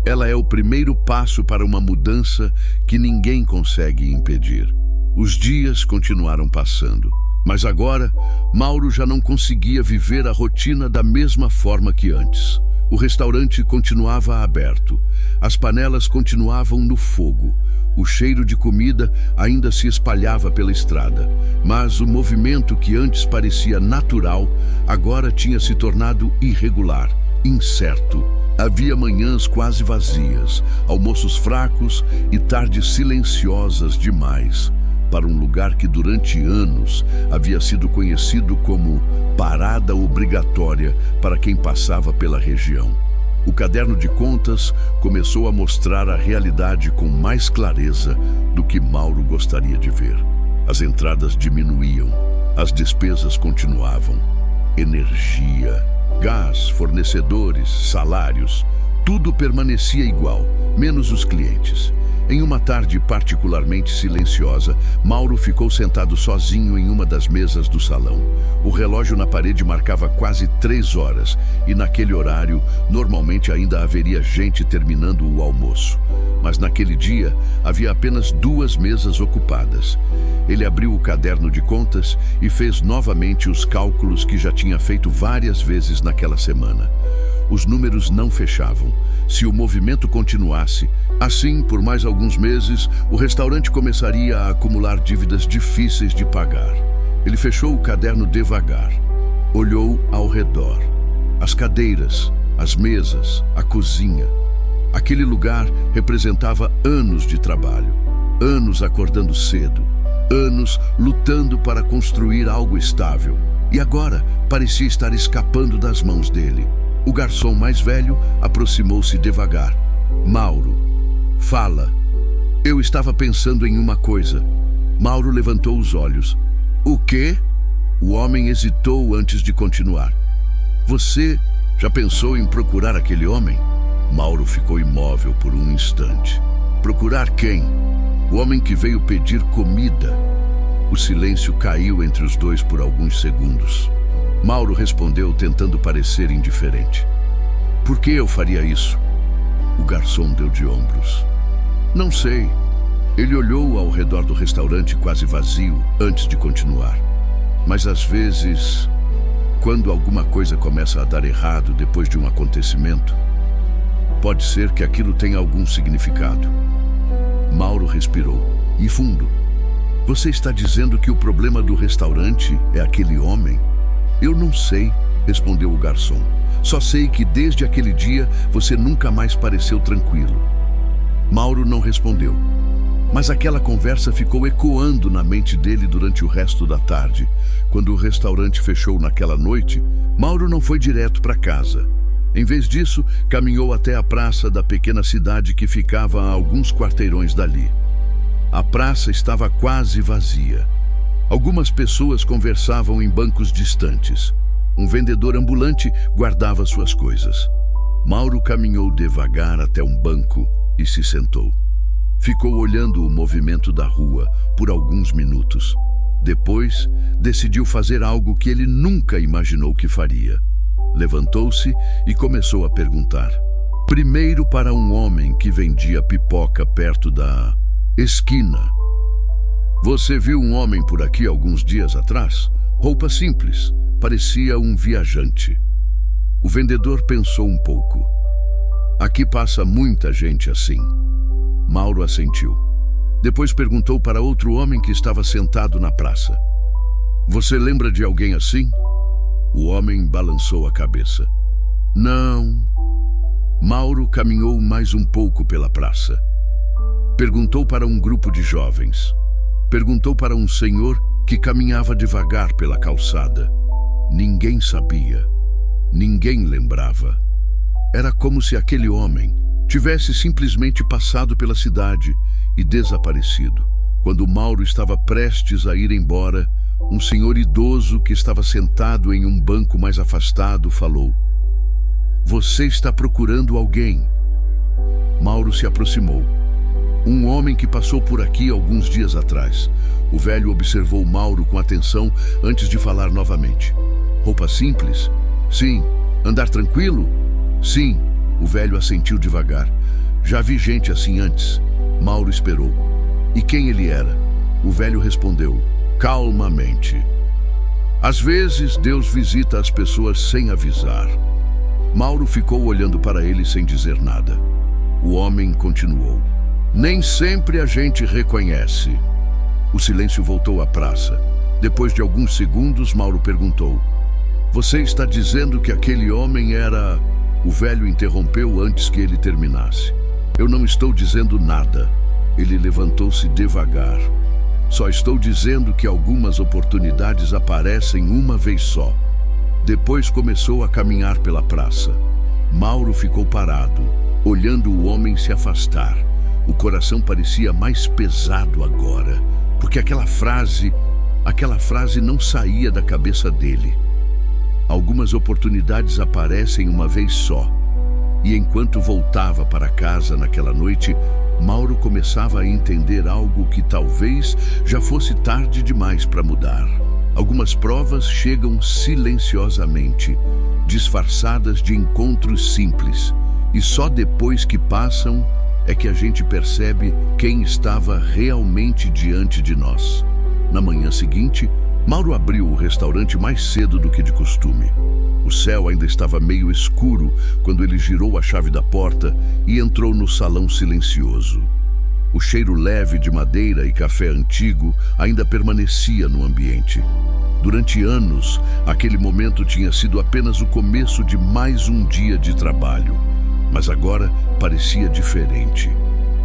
Speaker 1: ela é o primeiro passo para uma mudança que ninguém consegue impedir. Os dias continuaram passando, mas agora Mauro já não conseguia viver a rotina da mesma forma que antes. O restaurante continuava aberto, as panelas continuavam no fogo, o cheiro de comida ainda se espalhava pela estrada, mas o movimento que antes parecia natural, agora tinha se tornado irregular, incerto. Havia manhãs quase vazias, almoços fracos e tardes silenciosas demais. para um lugar que durante anos havia sido conhecido como parada obrigatória para quem passava pela região. O caderno de contas começou a mostrar a realidade com mais clareza do que Mauro gostaria de ver. As entradas diminuíam, as despesas continuavam. Energia, gás, fornecedores, salários, tudo permanecia igual, menos os clientes. Em uma tarde particularmente silenciosa, Mauro ficou sentado sozinho em uma das mesas do salão. O relógio na parede marcava quase 3 horas e naquele horário, normalmente ainda haveria gente terminando o almoço. Mas naquele dia, havia apenas 2 mesas ocupadas. Ele abriu o caderno de contas e fez novamente os cálculos que já tinha feito várias vezes naquela semana. Os números não fechavam. Se o movimento continuasse, assim, por mais alguns meses, o restaurante começaria a acumular dívidas difíceis de pagar. Ele fechou o caderno devagar. Olhou ao redor. As cadeiras, as mesas, a cozinha. Aquele lugar representava anos de trabalho. Anos acordando cedo. Anos lutando para construir algo estável. E agora parecia estar escapando das mãos dele. O garçom mais velho aproximou-se devagar. Mauro, fala. Eu estava pensando em uma coisa. Mauro levantou os olhos. O quê? O homem hesitou antes de continuar. Você já pensou em procurar aquele homem? Mauro ficou imóvel por um instante. Procurar quem? O homem que veio pedir comida. O silêncio caiu entre os dois por alguns segundos. Mauro respondeu tentando parecer indiferente. Por que eu faria isso? O garçom deu de ombros. Não sei. Ele olhou ao redor do restaurante quase vazio antes de continuar. Mas às vezes, quando alguma coisa começa a dar errado depois de um acontecimento, pode ser que aquilo tenha algum significado. Mauro respirou. E fundo. Você está dizendo que o problema do restaurante é aquele homem? Eu não sei, respondeu o garçom. Só sei que desde aquele dia você nunca mais pareceu tranquilo. Mauro não respondeu. Mas aquela conversa ficou ecoando na mente dele durante o resto da tarde. Quando o restaurante fechou naquela noite, Mauro não foi direto para casa. Em vez disso, caminhou até a praça da pequena cidade que ficava a alguns quarteirões dali. A praça estava quase vazia. Algumas pessoas conversavam em bancos distantes. Um vendedor ambulante guardava suas coisas. Mauro caminhou devagar até um banco e se sentou. Ficou olhando o movimento da rua por alguns minutos. Depois, decidiu fazer algo que ele nunca imaginou que faria. Levantou-se e começou a perguntar. Primeiro para um homem que vendia pipoca perto da esquina. Você viu um homem por aqui alguns dias atrás? Roupa simples, parecia um viajante. O vendedor pensou um pouco. Aqui passa muita gente assim. Mauro assentiu. Depois perguntou para outro homem que estava sentado na praça. Você lembra de alguém assim? O homem balançou a cabeça. Não. Mauro caminhou mais um pouco pela praça. Perguntou para um grupo de jovens. Perguntou para um senhor que caminhava devagar pela calçada. Ninguém sabia. Ninguém lembrava. Era como se aquele homem tivesse simplesmente passado pela cidade e desaparecido. Quando Mauro estava prestes a ir embora, um senhor idoso que estava sentado em um banco mais afastado falou: Você está procurando alguém? Mauro se aproximou. Um homem que passou por aqui alguns dias atrás. O velho observou Mauro com atenção antes de falar novamente. Roupa simples? Sim. Andar tranquilo? Sim. O velho assentiu devagar. Já vi gente assim antes. Mauro esperou. E quem ele era? O velho respondeu, calmamente. Às vezes Deus visita as pessoas sem avisar. Mauro ficou olhando para ele sem dizer nada. O homem continuou. Nem sempre a gente reconhece. O silêncio voltou à praça. Depois de alguns segundos, Mauro perguntou: Você está dizendo que aquele homem era... O velho interrompeu antes que ele terminasse. Eu não estou dizendo nada. Ele levantou-se devagar. Só estou dizendo que algumas oportunidades aparecem uma vez só. Depois começou a caminhar pela praça. Mauro ficou parado, olhando o homem se afastar. O coração parecia mais pesado agora, porque aquela frase não saía da cabeça dele. Algumas oportunidades aparecem uma vez só. E enquanto voltava para casa naquela noite, Mauro começava a entender algo que talvez já fosse tarde demais para mudar. Algumas provas chegam silenciosamente, disfarçadas de encontros simples, e só depois que passam é que a gente percebe quem estava realmente diante de nós. Na manhã seguinte, Mauro abriu o restaurante mais cedo do que de costume. O céu ainda estava meio escuro quando ele girou a chave da porta e entrou no salão silencioso. O cheiro leve de madeira e café antigo ainda permanecia no ambiente. Durante anos, aquele momento tinha sido apenas o começo de mais um dia de trabalho, mas agora parecia diferente.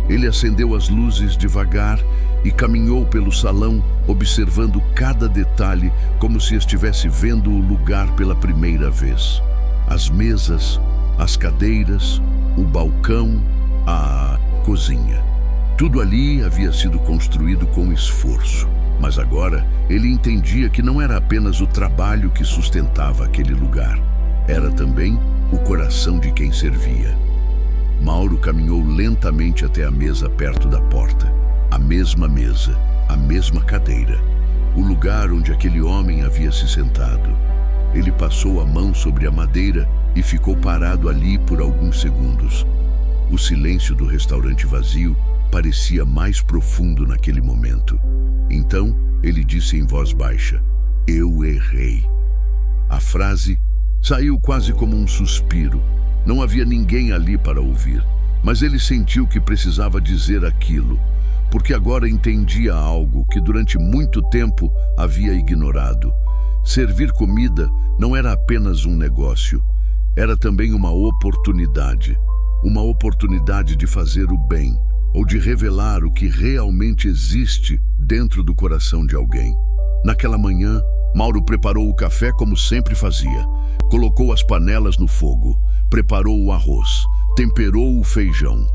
Speaker 1: Ele acendeu as luzes devagar e caminhou pelo salão, observando cada detalhe como se estivesse vendo o lugar pela primeira vez. As mesas, as cadeiras, o balcão, a cozinha. Tudo ali havia sido construído com esforço, mas agora ele entendia que não era apenas o trabalho que sustentava aquele lugar, era também o coração de quem servia. Mauro caminhou lentamente até a mesa perto da porta. A mesma mesa, a mesma cadeira, o lugar onde aquele homem havia se sentado. Ele passou a mão sobre a madeira e ficou parado ali por alguns segundos. O silêncio do restaurante vazio parecia mais profundo naquele momento. Então, ele disse em voz baixa: "Eu errei." A frase saiu quase como um suspiro. Não havia ninguém ali para ouvir, mas ele sentiu que precisava dizer aquilo, porque agora entendia algo que durante muito tempo havia ignorado. Servir comida não era apenas um negócio, era também uma oportunidade de fazer o bem, ou de revelar o que realmente existe dentro do coração de alguém. Naquela manhã, Mauro preparou o café como sempre fazia. Colocou as panelas no fogo, preparou o arroz, temperou o feijão.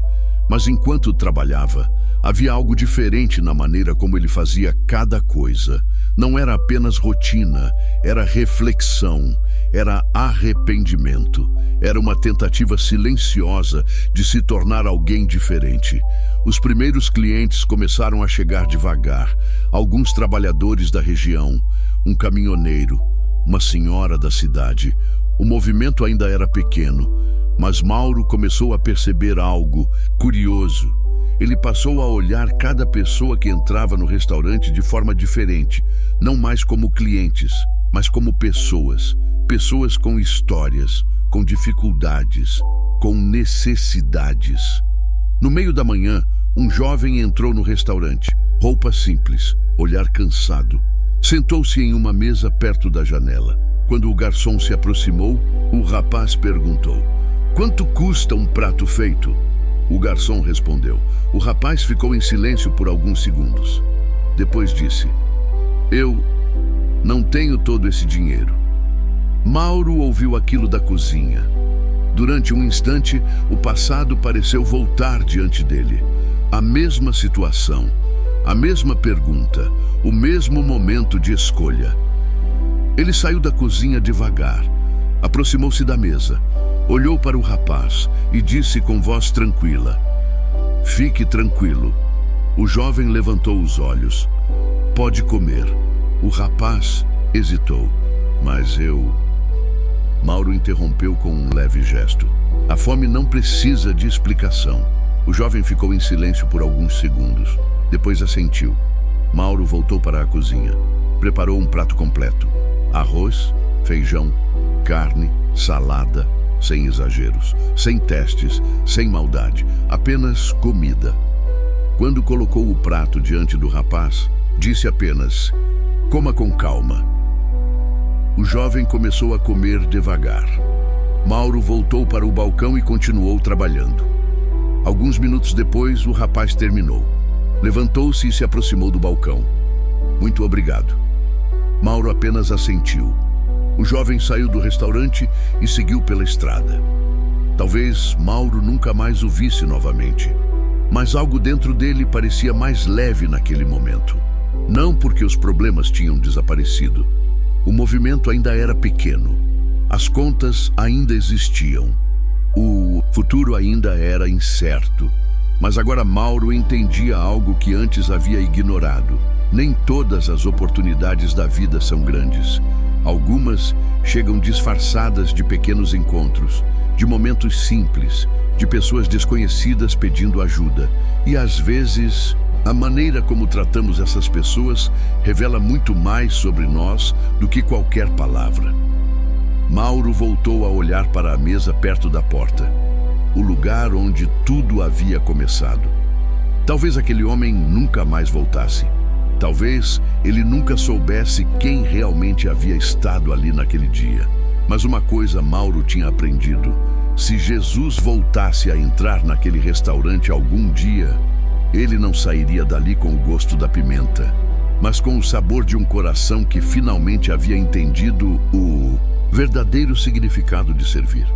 Speaker 1: Mas enquanto trabalhava, havia algo diferente na maneira como ele fazia cada coisa. Não era apenas rotina, era reflexão, era arrependimento. Era uma tentativa silenciosa de se tornar alguém diferente. Os primeiros clientes começaram a chegar devagar. Alguns trabalhadores da região, um caminhoneiro, uma senhora da cidade. O movimento ainda era pequeno, mas Mauro começou a perceber algo curioso. Ele passou a olhar cada pessoa que entrava no restaurante de forma diferente, não mais como clientes, mas como pessoas. Pessoas com histórias, com dificuldades, com necessidades. No meio da manhã, um jovem entrou no restaurante, roupa simples, olhar cansado. Sentou-se em uma mesa perto da janela. Quando o garçom se aproximou, o rapaz perguntou: "Quanto custa um prato feito?" O garçom respondeu. O rapaz ficou em silêncio por alguns segundos. Depois disse: "Eu não tenho todo esse dinheiro." Mauro ouviu aquilo da cozinha. Durante um instante, o passado pareceu voltar diante dele. A mesma situação, a mesma pergunta, o mesmo momento de escolha. Ele saiu da cozinha devagar, aproximou-se da mesa, olhou para o rapaz e disse com voz tranquila: "Fique tranquilo." O jovem levantou os olhos. "Pode comer." O rapaz hesitou. "Mas eu..." Mauro interrompeu com um leve gesto. A fome não precisa de explicação. O jovem ficou em silêncio por alguns segundos. Depois assentiu. Mauro voltou para a cozinha. Preparou um prato completo. Arroz, feijão, carne, salada, sem exageros, sem testes, sem maldade, apenas comida. Quando colocou o prato diante do rapaz, disse apenas: "Coma com calma." O jovem começou a comer devagar. Mauro voltou para o balcão e continuou trabalhando. Alguns minutos depois, o rapaz terminou. Levantou-se e se aproximou do balcão. Muito obrigado. Mauro apenas assentiu. O jovem saiu do restaurante e seguiu pela estrada. Talvez Mauro nunca mais o visse novamente, mas algo dentro dele parecia mais leve naquele momento. Não porque os problemas tinham desaparecido. O movimento ainda era pequeno. As contas ainda existiam. O futuro ainda era incerto. Mas agora Mauro entendia algo que antes havia ignorado. Nem todas as oportunidades da vida são grandes. Algumas chegam disfarçadas de pequenos encontros, de momentos simples, de pessoas desconhecidas pedindo ajuda. E às vezes, a maneira como tratamos essas pessoas revela muito mais sobre nós do que qualquer palavra. Mauro voltou a olhar para a mesa perto da porta, o lugar onde tudo havia começado. Talvez aquele homem nunca mais voltasse. Talvez ele nunca soubesse quem realmente havia estado ali naquele dia. Mas uma coisa Mauro tinha aprendido: se Jesus voltasse a entrar naquele restaurante algum dia, ele não sairia dali com o gosto da pimenta, mas com o sabor de um coração que finalmente havia entendido o verdadeiro significado de servir.